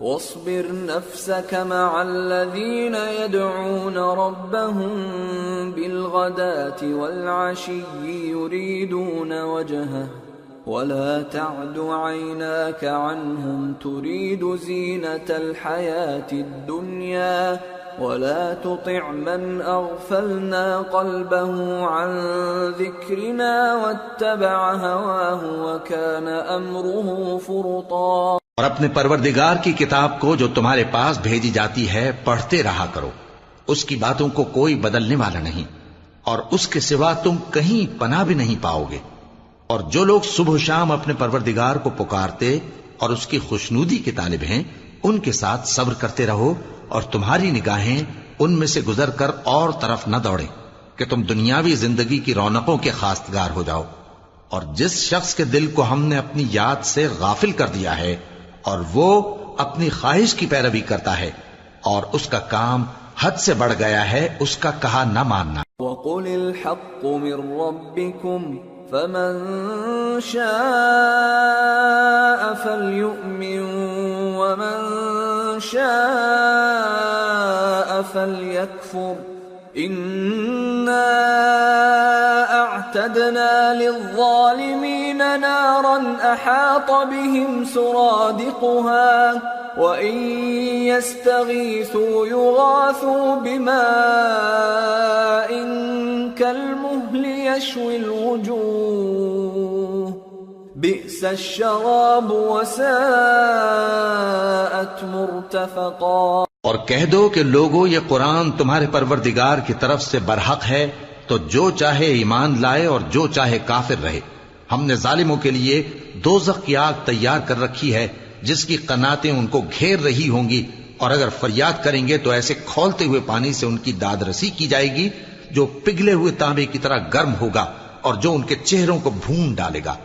وَاصْبِرْ نَفْسَكَ مَعَ الَّذِينَ يَدْعُونَ رَبَّهُم بِالْغَدَاةِ وَالْعَشِيِّ يُرِيدُونَ وَجْهَهُ وَلَا تَعْدُ عَيْنَاكَ عَنْهُمْ تُرِيدُ زِينَةَ الْحَيَاةِ الدُّنْيَا وَلَا تُطِعْ مَنْ أَغْفَلْنَا قَلْبَهُ عَنْ ذِكْرِنَا وَاتَّبَعَ هَوَاهُ وَكَانَ أَمْرُهُ فُرُطًا۔ اور اپنے پروردگار کی کتاب کو جو تمہارے پاس بھیجی جاتی ہے پڑھتے رہا کرو، اس کی باتوں کو کوئی بدلنے والا نہیں، اور اس کے سوا تم کہیں پناہ بھی نہیں پاؤ گے۔ اور جو لوگ صبح و شام اپنے پروردگار کو پکارتے اور اس کی خوشنودی کے طالب ہیں، ان کے ساتھ صبر کرتے رہو، اور تمہاری نگاہیں ان میں سے گزر کر اور طرف نہ دوڑیں کہ تم دنیاوی زندگی کی رونقوں کے خواستگار ہو جاؤ۔ اور جس شخص کے دل کو ہم نے اپنی یاد سے غافل کر دیا ہے اور وہ اپنی خواہش کی پیروی کرتا ہے اور اس کا کام حد سے بڑھ گیا ہے، اس کا کہا نہ ماننا۔ وَقُلِ الْحَقُّ مِنْ رَبِّكُمْ فَمَنْ شَاءَ فَلْيُؤْمِنْ وَمَنْ شَاءَ فَلْيَكْفُرْ إِنَّا أَعْتَدْنَا لِلظَّالِمِينَ نَارًا أَحَاطَ بِهِمْ سُرَادِقُهَا وَإِنْ يَسْتَغِيثُوا يُغَاثُوا بِمَاءٍ كَالْمُهْلِ يَشْوِي الْوُجُوهَ بِئْسَ الشَّرَابُ وَسَاءَتْ مُرْتَفَقًا۔ اور کہہ دو کہ لوگو، یہ قرآن تمہارے پروردگار کی طرف سے برحق ہے، تو جو چاہے ایمان لائے اور جو چاہے کافر رہے۔ ہم نے ظالموں کے لیے دوزخ کی آگ تیار کر رکھی ہے جس کی قناتیں ان کو گھیر رہی ہوں گی، اور اگر فریاد کریں گے تو ایسے کھولتے ہوئے پانی سے ان کی داد رسی کی جائے گی جو پگھلے ہوئے تانبے کی طرح گرم ہوگا اور جو ان کے چہروں کو بھون ڈالے گا۔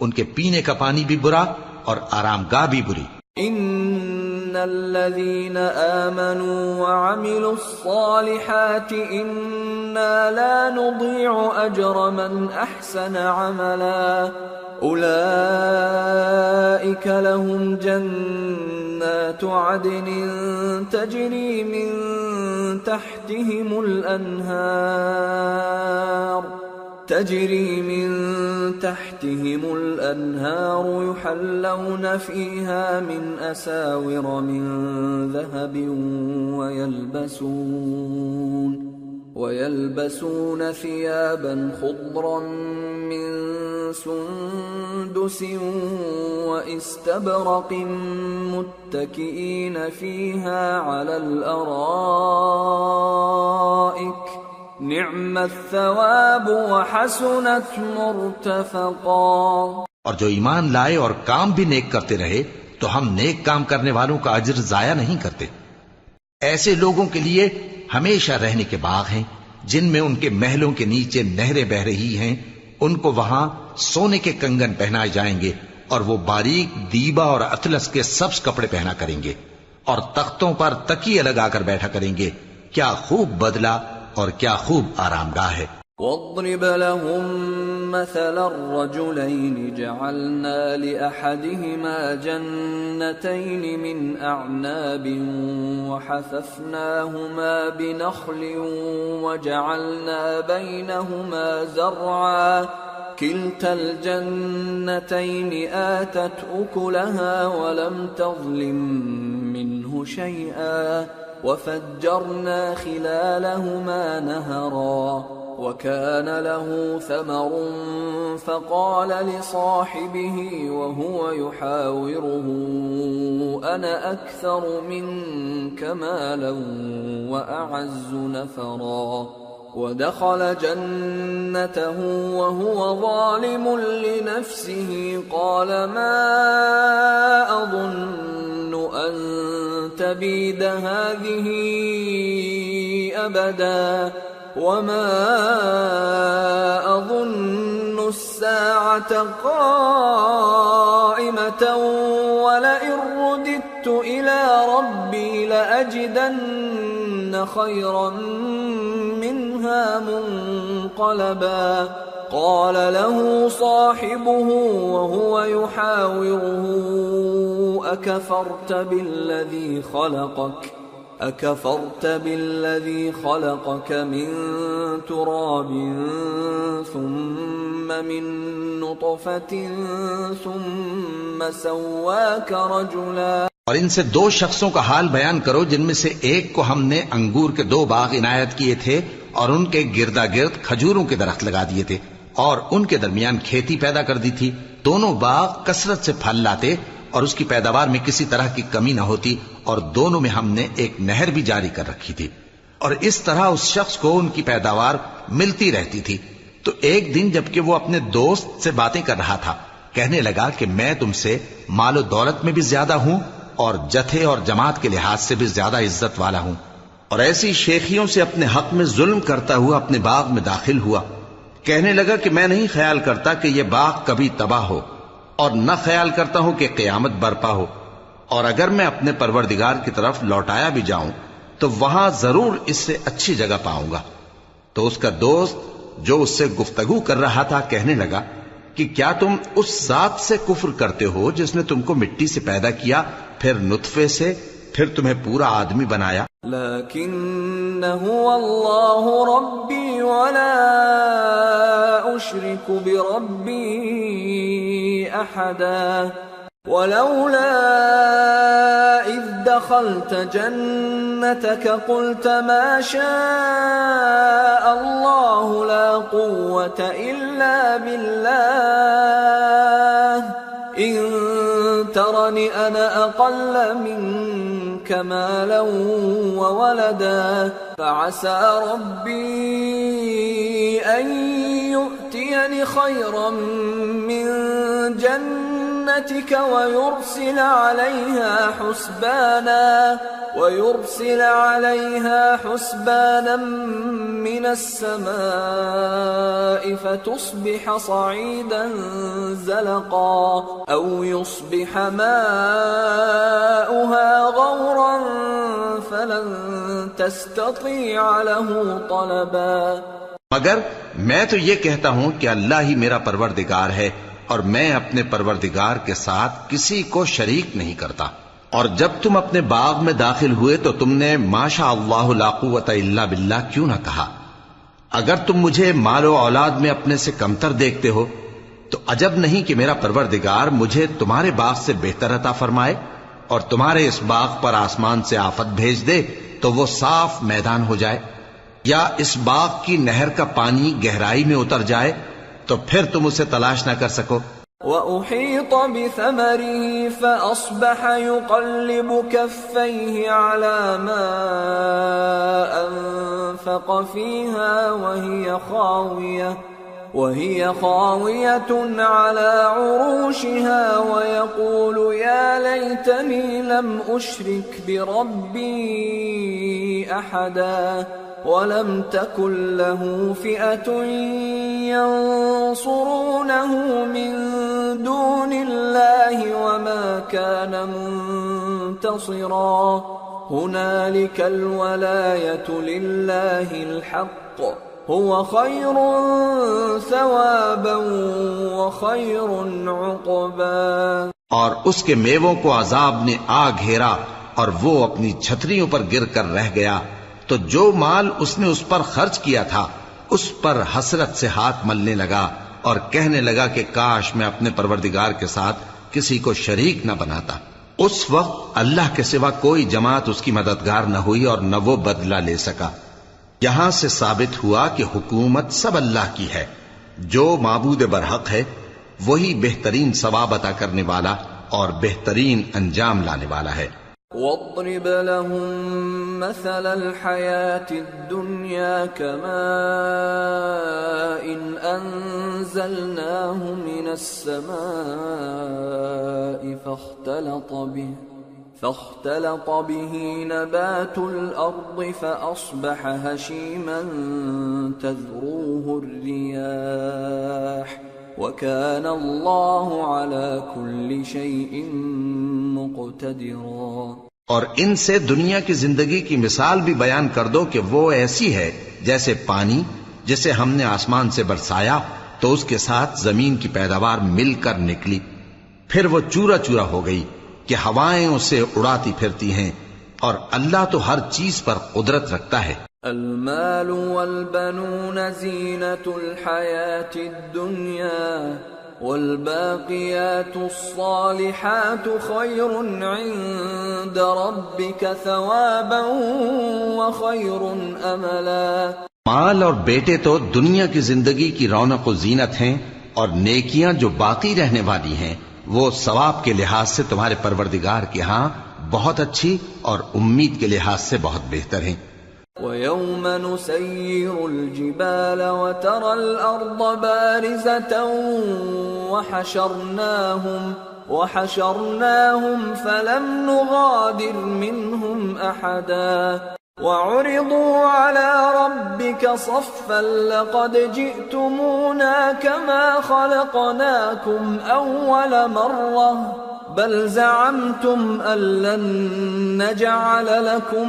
ان کے پینے کا پانی بھی برا اور آرام گاہ بھی بری۔ ان الذين آمنوا وعملوا الصالحات انا لا نضيع اجر من احسن عملا اولئك لهم جنات عدن تجري من تحتهم الأنهار يحلون فيها من أساور من ذهب ويلبسون ثيابا خضرا من سندس واستبرق متكئين فيها على الأرائك نعم الثواب وحسنت مرتفقا۔ اور جو ایمان لائے اور کام بھی نیک کرتے رہے تو ہم نیک کام کرنے والوں کا اجر ضائع نہیں کرتے۔ ایسے لوگوں کے لیے ہمیشہ رہنے کے باغ ہیں جن میں ان کے محلوں کے نیچے نہریں بہ رہی ہیں، ان کو وہاں سونے کے کنگن پہنائے جائیں گے اور وہ باریک دیبا اور اطلس کے سبز کپڑے پہنا کریں گے اور تختوں پر تکیے لگا کر بیٹھا کریں گے۔ کیا خوب بدلہ اور کیا خوب آرام گاہ ہے۔ واضرب لهم مثل الرجلين جعلنا لأحدهما جنتين من أعناب وحففناهما بنخل وجعلنا بينهما زرعا كلتا الجنتين آتت أكلها ولم تظلم منه شيئا وفجرنا خلالهما نهرا وكان له ثمر فقال لصاحبه وهو يحاوره أنا أكثر منك مالا وأعز نفرا ودخل جنته وهو ظالم لنفسه قال ما أظن أن تبيد هذه أبدا وما أظن الساعة قائمة ولئن رددت إلى ربي لأجدن خيرا منها منقلبا قال له صاحبه وهو يحاوره أكفرت بالذي خلقك من تراب ثم من نطفة ثم سواك رجلا۔ اور ان سے دو شخصوں کا حال بیان کرو جن میں سے ایک کو ہم نے انگور کے 2 باغ عنایت کیے تھے اور ان کے گردا گرد کھجوروں کے درخت لگا دیے تھے اور ان کے درمیان کھیتی پیدا کر دی تھی۔ دونوں باغ کثرت سے پھل لاتے اور اس کی پیداوار میں کسی طرح کی کمی نہ ہوتی، اور دونوں میں ہم نے ایک نہر بھی جاری کر رکھی تھی۔ اور اس طرح اس شخص کو ان کی پیداوار ملتی رہتی تھی. تو ایک دن جبکہ وہ اپنے دوست سے باتیں کر رہا تھا، کہنے لگا کہ میں تم سے مال و دولت میں بھی زیادہ ہوں اور جتھے اور جماعت کے لحاظ سے بھی زیادہ عزت والا ہوں. اور ایسی شیخیوں سے اپنے حق میں ظلم کرتا ہوا اپنے باغ میں داخل ہوا. کہنے لگا کہ میں نہیں خیال کرتا کہ یہ باغ کبھی تباہ ہو، اور نہ خیال کرتا ہوں کہ قیامت برپا ہو، اور اگر میں اپنے پروردگار کی طرف لوٹایا بھی جاؤں تو وہاں ضرور اس سے اچھی جگہ پاؤں گا. تو اس کا دوست جو اس سے گفتگو کر رہا تھا کہنے لگا کہ کیا تم اس ذات سے کفر کرتے ہو جس نے تم کو مٹی سے پیدا کیا، پھر نطفے سے، پھر تمہیں پورا آدمی بنایا؟ لیکن هو اللہ ربی ولا اشرک بربی احدا ولولا اذ دخلت جنتك قلت ما شاء الله لا قوة الا بالله ان ترني انا اقل منك مالا وولدا فعسى ربي ان يؤتيني خيرا من جنتك ويرسل عليها حسبانا من السماء فتصبح صعيدا زلقا او يصبح ماؤها غورا فلن تستطيع له طلبا. مگر میں تو یہ کہتا ہوں کہ اللہ ہی میرا پروردگار ہے، اور میں اپنے پروردگار کے ساتھ کسی کو شریک نہیں کرتا. اور جب تم اپنے باغ میں داخل ہوئے تو تم نے ماشاء اللہ لا قوت الا باللہ کیوں نہ کہا؟ اگر تم مجھے مال و اولاد میں اپنے سے کمتر دیکھتے ہو تو عجب نہیں کہ میرا پروردگار مجھے تمہارے باغ سے بہتر عطا فرمائے اور تمہارے اس باغ پر آسمان سے آفت بھیج دے تو وہ صاف میدان ہو جائے، یا اس باغ کی نہر کا پانی گہرائی میں اتر جائے تو پھر تم اسے تلاش نہ کر سکو. وَأُحِيطَ بِثَمَرِهِ فَأَصْبَحَ يُقَلِّبُ كَفَّيْهِ عَلَى مَا أَنفَقَ فِيهَا وَهِيَ خَاوِيَةٌ عَلَى عُرُوشِهَا وَيَقُولُ يَا لَيْتَنِي لَمْ أُشْرِكْ بِرَبِّي أَحَدًا وَلَمْ تَكُنْ لَهُ فِئَةٌ يَنصُرُونَهُ مِنْ دُونِ اللَّهِ وَمَا كَانَ مُنْتَصِرًا. هُنَالِكَ الْوَلَايَةُ لِلَّهِ الْحَقِّ هُوَ خَيْرٌ ثَوَابًا وَخَيْرٌ عُقْبًا. اور اس کے میووں کو عذاب نے آ گھیرا اور وہ اپنی چھتریوں پر گر کر رہ گیا، تو جو مال اس نے اس پر خرچ کیا تھا اس پر حسرت سے ہاتھ ملنے لگا اور کہنے لگا کہ کاش میں اپنے پروردگار کے ساتھ کسی کو شریک نہ بناتا. اس وقت اللہ کے سوا کوئی جماعت اس کی مددگار نہ ہوئی اور نہ وہ بدلہ لے سکا. یہاں سے ثابت ہوا کہ حکومت سب اللہ کی ہے. جو معبود برحق ہے وہی بہترین ثواب عطا کرنے والا اور بہترین انجام لانے والا ہے. وَاضْرِبْ لَهُم مَّثَلَ الْحَيَاةِ الدُّنْيَا كَمَاءٍ أَنزَلْنَاهُ مِنَ السَّمَاءِ فاختلط به نبات الأرض فأصبح هشيما تذروه الرياح وكان الله على كل شيء مقتدرا. اور ان سے دنیا کی زندگی کی مثال بھی بیان کر دو کہ وہ ایسی ہے جیسے پانی جسے ہم نے آسمان سے برسایا تو اس کے ساتھ زمین کی پیداوار مل کر نکلی، پھر وہ چورا چورا ہو گئی کہ ہوائیں اسے اڑاتی پھرتی ہیں، اور اللہ تو ہر چیز پر قدرت رکھتا ہے. المال والبنون زینة الحیاة الدنیا والباقیات الصالحات خیر عند ربک ثوابا وخیر املا. مال اور بیٹے تو دنیا کی زندگی کی رونق و زینت ہیں، اور نیکیاں جو باقی رہنے والی ہیں وہ ثواب کے لحاظ سے تمہارے پروردگار کے ہاں بہت اچھی اور امید کے لحاظ سے بہت بہتر ہیں. وَيَوْمَ نُسَيِّرُ الْجِبَالَ وَتَرَى الْأَرْضَ بَارِزَةً وَحَشَرْنَاهُمْ فَلَمْ نُغَادِرْ مِنْهُمْ أَحَدًا وَعُرِضُوا عَلَى رَبِّكَ صَفًّا لَقَدْ جِئْتُمُونَا كَمَا خَلَقْنَاكُمْ أَوَّلَ مَرَّةٍ بَلْ زَعَمْتُمْ أَن لَّن نَّجْعَلَ لَكُم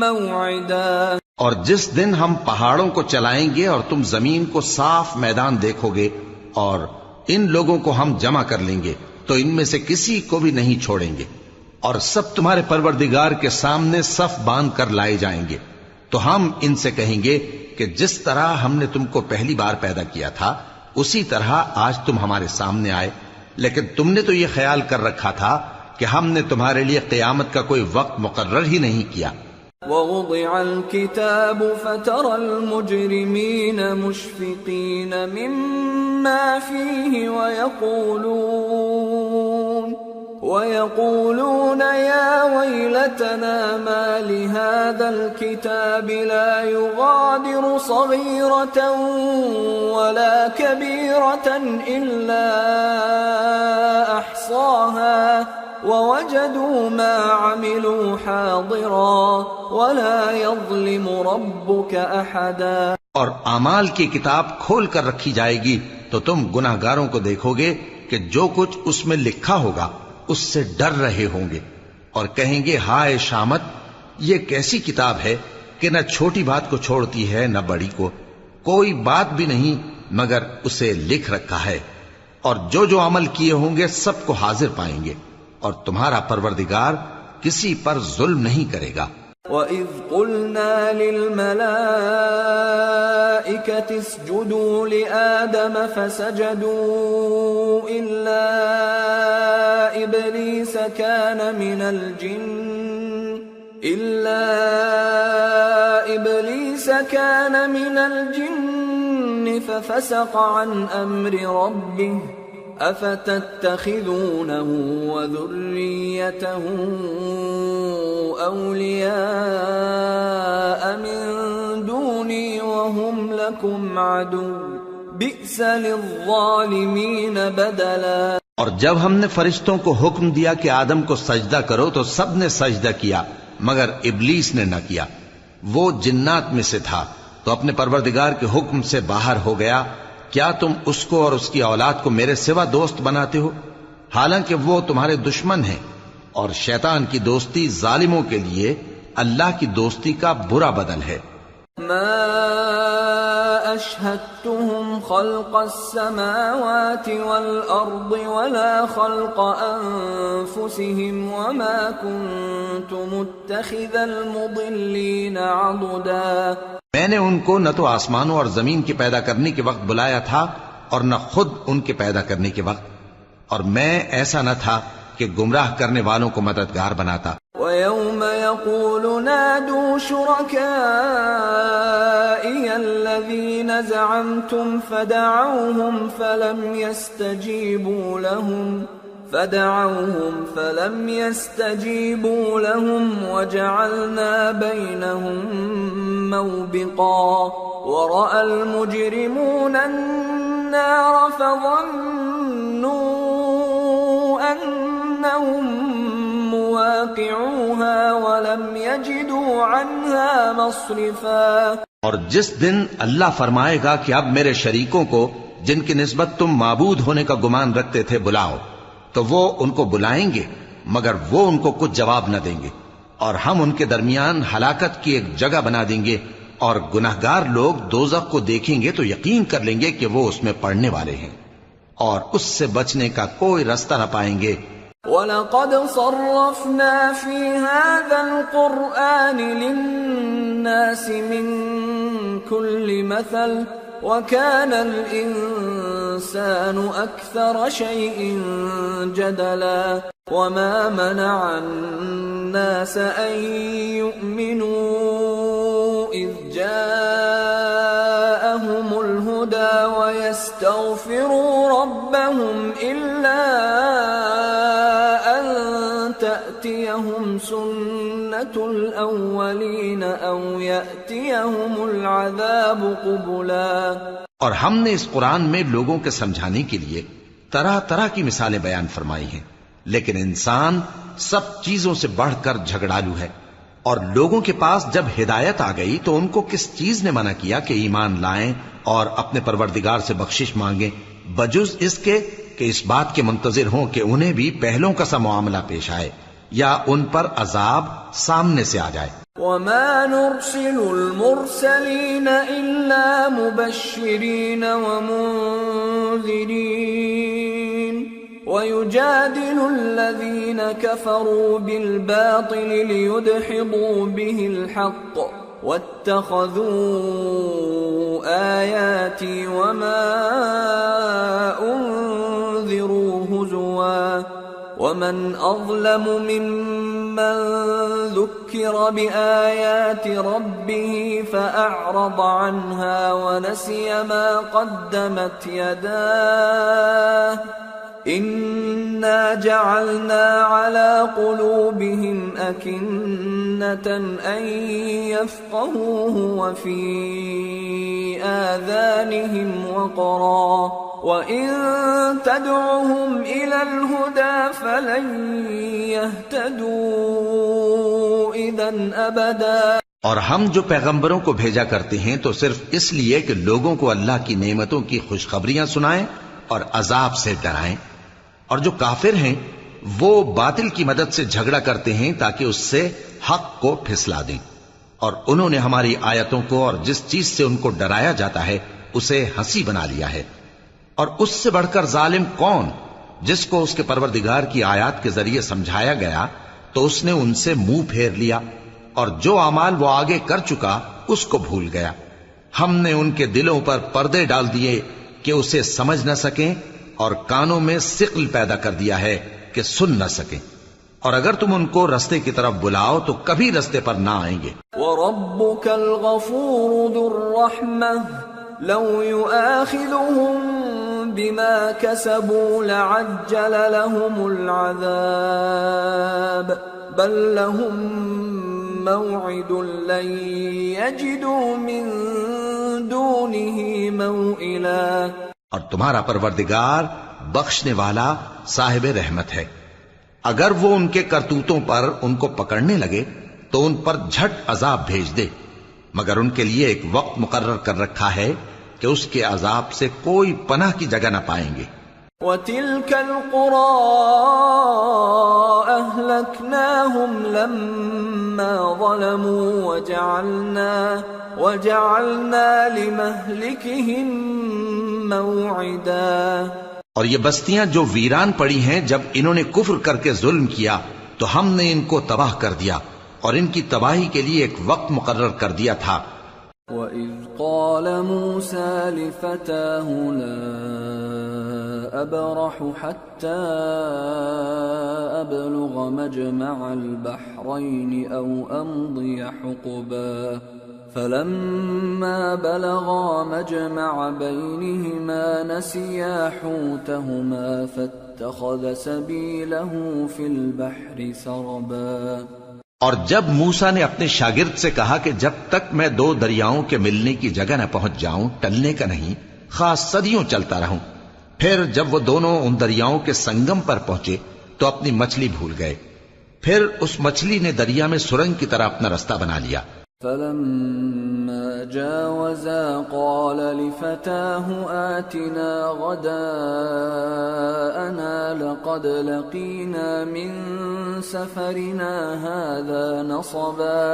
مَّوْعِدًا۔ اور جس دن ہم پہاڑوں کو چلائیں گے اور تم زمین کو صاف میدان دیکھو گے اور ان لوگوں کو ہم جمع کر لیں گے تو ان میں سے کسی کو بھی نہیں چھوڑیں گے، اور سب تمہارے پروردگار کے سامنے صف باندھ کر لائے جائیں گے، تو ہم ان سے کہیں گے کہ جس طرح ہم نے تم کو پہلی بار پیدا کیا تھا اسی طرح آج تم ہمارے سامنے آئے، لیکن تم نے تو یہ خیال کر رکھا تھا کہ ہم نے تمہارے لیے قیامت کا کوئی وقت مقرر ہی نہیں کیا۔ وَوُضِعَ الْكِتَابُ فَتَرَى الْمُجْرِمِينَ مُشْفِقِينَ مِمَّا فِيهِ وَيَقُولُونَ يَا وَيْلَتَنَا مَا لِهَذَا الْكِتَابِ لَا يُغَادِرُ صَغِيرَةً وَلَا كَبِيرَةً إِلَّا أَحْصَاهَا وَوَجَدُوا مَا عَمِلُوا حَاضِرًا وَلَا يَظْلِمُ رَبُّكَ أَحَدًا۔ اور اعمال کی کتاب کھول کر رکھی جائے گی تو تم گناہگاروں کو دیکھو گے کہ جو کچھ اس میں لکھا ہوگا اس سے ڈر رہے ہوں گے اور کہیں گے ہائے شامت، یہ کیسی کتاب ہے کہ نہ چھوٹی بات کو چھوڑتی ہے نہ بڑی کو، کوئی بات بھی نہیں مگر اسے لکھ رکھا ہے، اور جو جو عمل کیے ہوں گے سب کو حاضر پائیں گے، اور تمہارا پروردگار کسی پر ظلم نہیں کرے گا۔ وَإِذْ قُلْنَا لِلْمَلَائِكَةِ اسْجُدُوا لِآدَمَ فَسَجَدُوا إِلَّا إِبْلِيسَ كَانَ مِنَ الْجِنِّ فَفَسَقَ عَنْ أَمْرِ رَبِّهِ أَفَتَتَّخِذُونَهُ وَذُرِّيَّتَهُ أَوْلِيَاءَ مِن دُونِي وَهُمْ لَكُمْ عَدُوٌّ بِئْسَ لِلظَّالِمِينَ بَدَلًا۔ اور جب ہم نے فرشتوں کو حکم دیا کہ آدم کو سجدہ کرو تو سب نے سجدہ کیا مگر ابلیس نے نہ کیا، وہ جنات میں سے تھا تو اپنے پروردگار کے حکم سے باہر ہو گیا۔ کیا تم اس کو اور اس کی اولاد کو میرے سوا دوست بناتے ہو، حالانکہ وہ تمہارے دشمن ہیں، اور شیطان کی دوستی ظالموں کے لیے اللہ کی دوستی کا برا بدل ہے۔ ما أشهدتهم خلق السماوات والأرض ولا خلق أنفسهم وما كنت متخذ المضلين عضدا۔ میں نے ان کو نہ تو آسمانوں اور زمین کے پیدا کرنے کے وقت بلایا تھا اور نہ خود ان کے پیدا کرنے کے وقت، اور میں ایسا نہ تھا کہ گمراہ کرنے والوں کو مددگار بناتا۔ وَيَوْمَ يَقُولُ نَادُوا شُرَكَائِيَ الَّذِينَ زَعَمْتُمْ فَدَعَوْهُمْ فَلَمْ يَسْتَجِيبُوا لَهُمْ وَجَعَلْنَا بَيْنَهُمْ مَوْبِقًا وَرَأَى الْمُجْرِمُونَ النَّارَ فَظَنُّوا أَنَّهُمْ مُوَاقِعُوهَا وَلَمْ يَجِدُوا عَنْهَا مَصْرِفًا۔ اور جس دن اللہ فرمائے گا کہ اب میرے شریکوں کو جن کی نسبت تم معبود ہونے کا گمان رکھتے تھے بلاؤ، تو وہ ان کو بلائیں گے مگر وہ ان کو کچھ جواب نہ دیں گے، اور ہم ان کے درمیان ہلاکت کی ایک جگہ بنا دیں گے، اور گناہگار لوگ دوزخ کو دیکھیں گے تو یقین کر لیں گے کہ وہ اس میں پڑنے والے ہیں، اور اس سے بچنے کا کوئی رستہ نہ پائیں گے۔ وَلَقَدْ صَرَّفْنَا فِي هَذَا الْقُرْآنِ لِلنَّاسِ مِنْ كُلِّ مَثَلٍ وَكَانَ الْإِنسَانُ أَكْثَرَ شَيْءٍ جَدَلًا وَمَا مَنَعَ النَّاسَ أَن يُؤْمِنُوا إِذْ جَاءَهُمُ الْهُدَى وَيَسْتَغْفِرُوا رَبَّهُمْ إِلَّا أَن تأتيهم سنة الأولين أو يأتيهم العذاب قبلا۔ اور ہم نے اس قرآن میں لوگوں کے سمجھانے کے لیے طرح طرح کی مثالیں بیان فرمائی ہیں، لیکن انسان سب چیزوں سے بڑھ کر جھگڑالو ہے، اور لوگوں کے پاس جب ہدایت آ گئی تو ان کو کس چیز نے منع کیا کہ ایمان لائیں اور اپنے پروردگار سے بخشش مانگیں، بجز اس کے کہ اس بات کے منتظر ہوں کہ انہیں بھی پہلوں کا سا معاملہ پیش آئے یا ان پر عذاب سامنے سے آ جائے۔ وما نرسل المرسلين إلا مبشرين ومنذرين ويجادل الذين كفروا بالباطل ليدحضوا به الحق واتخذوا آياتي وما أنذروا هزوا ومن أظلم ممن ذكر بآيات ربه فأعرض عنها ونسي ما قدمت يداه إنا جعلنا على قلوبهم أكنة أن يفقهوه وفي آذانهم وقرا وإن تدعهم إلى الهدى فلن يهتدوا إذا أبدا۔ اور ہم جو پیغمبروں کو بھیجا کرتے ہیں تو صرف اس لیے کہ لوگوں کو اللہ کی نعمتوں کی خوشخبریاں سنائیں اور عذاب سے ڈرائیں، اور جو کافر ہیں وہ باطل کی مدد سے جھگڑا کرتے ہیں تاکہ اس سے حق کو پھسلا دیں، اور انہوں نے ہماری آیتوں کو اور جس چیز سے ان کو ڈرایا جاتا ہے اسے ہنسی بنا لیا ہے۔ اور اس سے بڑھ کر ظالم کون، جس کو اس کے پروردگار کی آیات کے ذریعے سمجھایا گیا تو اس نے ان سے منہ پھیر لیا، اور جو اعمال وہ آگے کر چکا اس کو بھول گیا۔ ہم نے ان کے دلوں پر پردے ڈال دیے کہ اسے سمجھ نہ سکیں، اور کانوں میں ثقل پیدا کر دیا ہے کہ سن نہ سکیں، اور اگر تم ان کو رستے کی طرف بلاؤ تو کبھی رستے پر نہ آئیں گے۔ وَرَبُّكَ الْغَفُورُ ذُو الرَّحْمَةِ لَوْ يُؤَاخِذُهُم بِمَا كَسَبُوا لَعَجَّلَ لَهُمُ الْعَذَابَ بَل لَّهُم مَّوْعِدٌ لَّن يَجِدُوا مِن دُونِهِ مَوْئِلًا۔ اور تمہارا پروردگار بخشنے والا صاحب رحمت ہے، اگر وہ ان کے کرتوتوں پر ان کو پکڑنے لگے تو ان پر جھٹ عذاب بھیج دے، مگر ان کے لیے ایک وقت مقرر کر رکھا ہے کہ اس کے عذاب سے کوئی پناہ کی جگہ نہ پائیں گے۔ وَتِلْكَ الْقُرَىٰ أَهْلَكْنَاهُمْ لَمَّا ظَلَمُوا وَجَعَلْنَا لِمَهْلِكِهِمْ مَوْعِدًا۔ اور یہ بستیاں جو ویران پڑی ہیں جب انہوں نے کفر کر کے ظلم کیا تو ہم نے ان کو تباہ کر دیا، اور ان کی تباہی کے لیے ایک وقت مقرر کر دیا تھا۔ وَإِذْ قَالَ مُوسَى لِفَتَاهُ لَا أَبْرَحُ حَتَّى أَبْلُغَ مَجْمَعَ الْبَحْرَيْنِ أَوْ أَمْضِيَ حُقُبًا فَلَمَّا بَلَغَا مَجْمَعَ بَيْنِهِمَا نَسِيَا حُوتَهُمَا فَاتَّخَذَ سَبِيلَهُ فِي الْبَحْرِ سَرَبًا۔ اور جب موسیٰ نے اپنے شاگرد سے کہا کہ جب تک میں دو دریاؤں کے ملنے کی جگہ نہ پہنچ جاؤں ٹلنے کا نہیں، خاص صدیوں چلتا رہوں، پھر جب وہ دونوں ان دریاؤں کے سنگم پر پہنچے تو اپنی مچھلی بھول گئے، پھر اس مچھلی نے دریا میں سرنگ کی طرح اپنا رستہ بنا لیا۔ فَلَمَّا جَاوَزَا قَالَ لِفَتَاهُ آتِنَا غَدَاءَنَا لَقَدْ لَقِينَا مِن سَفَرِنَا هَذَا نَصَبًا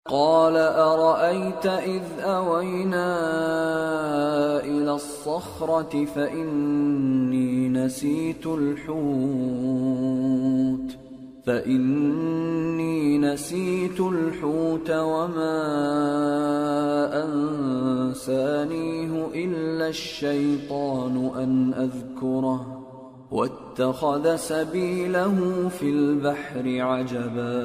قَالَ أَرَأَيْتَ إِذْ أَوَيْنَا إِلَى الصَّخْرَةِ فَإِنِّي نسيت الحوت وما أنسانيه إلا الشيطان أن أذكره واتخذ سبيله في البحر عجبا۔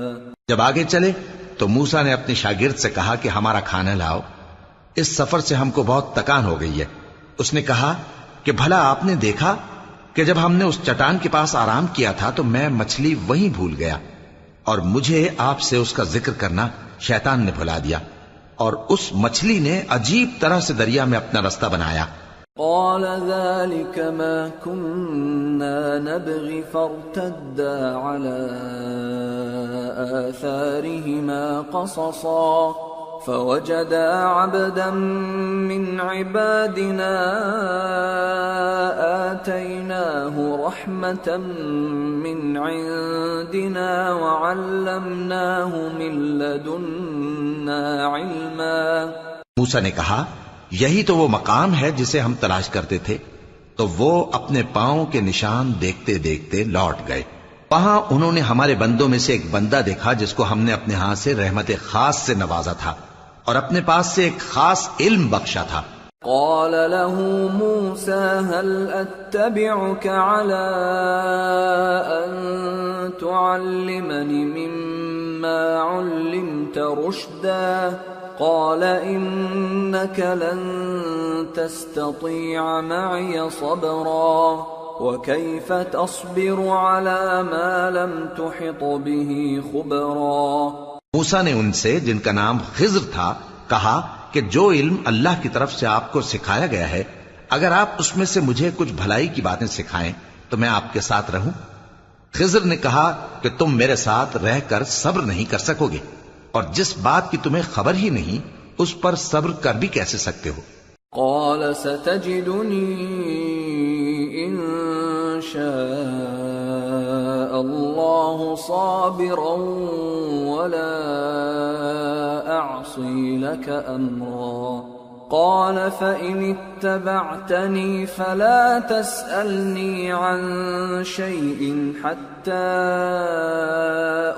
جب آگے چلے تو موسیٰ نے اپنے شاگرد سے کہا کہ ہمارا کھانا لاؤ، اس سفر سے ہم کو بہت تکان ہو گئی ہے۔ اس نے کہا کہ بھلا آپ نے دیکھا کہ جب ہم نے اس چٹان کے پاس آرام کیا تھا تو میں مچھلی وہیں بھول گیا، اور مجھے آپ سے اس کا ذکر کرنا شیطان نے بھلا دیا، اور اس مچھلی نے عجیب طرح سے دریا میں اپنا رستہ بنایا۔ قال ذلك ما كنا نبغي فارتدا على آثارهما قصصا فوجدا عبدا من عبادنا آتيناه رحمة من عندنا وعلمناه من لدنا علما۔ موسیٰ نے کہا یہی تو وہ مقام ہے جسے ہم تلاش کرتے تھے، تو وہ اپنے پاؤں کے نشان دیکھتے دیکھتے لوٹ گئے۔ وہاں انہوں نے ہمارے بندوں میں سے ایک بندہ دیکھا جس کو ہم نے اپنے ہاں سے رحمت خاص سے نوازا تھا اور اپنے پاس سے ایک خاص علم بخشا تھا۔ قال له موسى هل أتبعك على أن تعلمني مما علمت رشدا قال إنك لن تستطيع معي صبرا وكيف تصبر على ما لم تحط به خبرا۔ موسیٰ نے ان سے جن کا نام خضر تھا کہا کہ جو علم اللہ کی طرف سے آپ کو سکھایا گیا ہے، اگر آپ اس میں سے مجھے کچھ بھلائی کی باتیں سکھائیں تو میں آپ کے ساتھ رہوں۔ خضر نے کہا کہ تم میرے ساتھ رہ کر صبر نہیں کر سکو گے، اور جس بات کی تمہیں خبر ہی نہیں اس پر صبر کر بھی کیسے سکتے ہو؟ قال ستجدني إن شاء الله صابرا ولا أعصي لك أمرا قال فإن اتبعتني فلا تسألني عن شيء حتى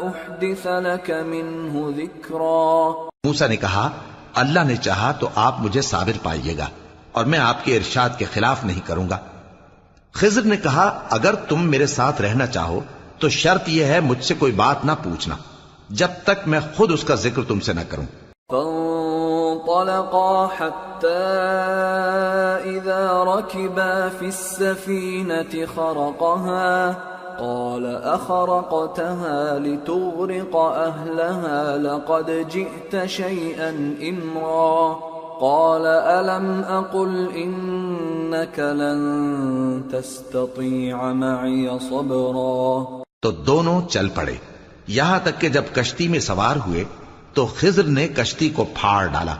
أحدث لك منه ذكرا۔ موسیٰ نے کہا اللہ نے چاہا تو آپ مجھے صابر پائیے گا اور میں آپ کے ارشاد کے خلاف نہیں کروں گا۔ خضر نے کہا اگر تم میرے ساتھ رہنا چاہو تو شرط یہ ہے مجھ سے کوئی بات نہ پوچھنا جب تک میں خود اس کا ذکر تم سے نہ کروں۔ فانطلقا حتى إذا ركبا في السفينة خرقها قال أخرقتها لتغرق أهلها لقد جئت شيئا إمرا قال ألم أقل إنك لن تستطيع معي صبرا۔ تو دونوں چل پڑے یہاں تک کہ جب کشتی میں سوار ہوئے تو خضر نے کشتی کو پھاڑ ڈالا۔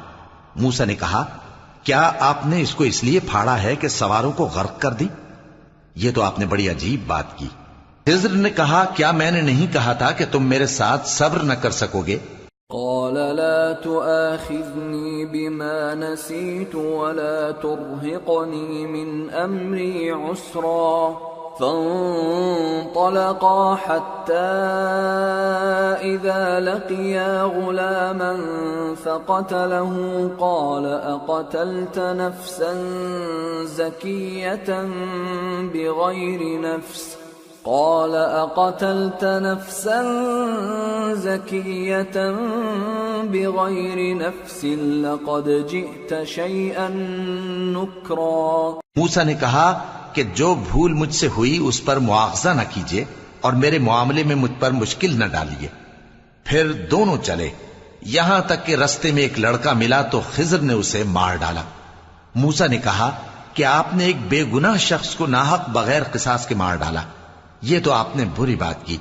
موسیٰ نے کہا کیا آپ نے اس کو اس لیے پھاڑا ہے کہ سواروں کو غرق کر دی؟ یہ تو آپ نے بڑی عجیب بات کی۔ خضر نے کہا کیا میں نے نہیں کہا تھا کہ تم میرے ساتھ صبر نہ کر سکو گے؟ قال لا تؤاخذني بما نسيت ولا ترهقني من أمري عسرا فانطلقا حتى إذا لقيا غلاما فقتله قال أقتلت نفسا زكية بغير نفس قال أقتلت نفسا زكية بغير نفس لقد جئت شيئا نكرا۔ موسیٰ نے کہا کہ جو بھول مجھ سے ہوئی اس پر مواخذہ نہ کیجیے اور میرے معاملے میں مجھ پر مشکل نہ ڈالیے۔ پھر دونوں چلے یہاں تک کہ رستے میں ایک لڑکا ملا تو خضر نے اسے مار ڈالا۔ موسیٰ نے کہا کہ آپ نے ایک بے گناہ شخص کو ناحق بغیر قصاص کے مار ڈالا، یہ تو آپ نے بری بات کی۔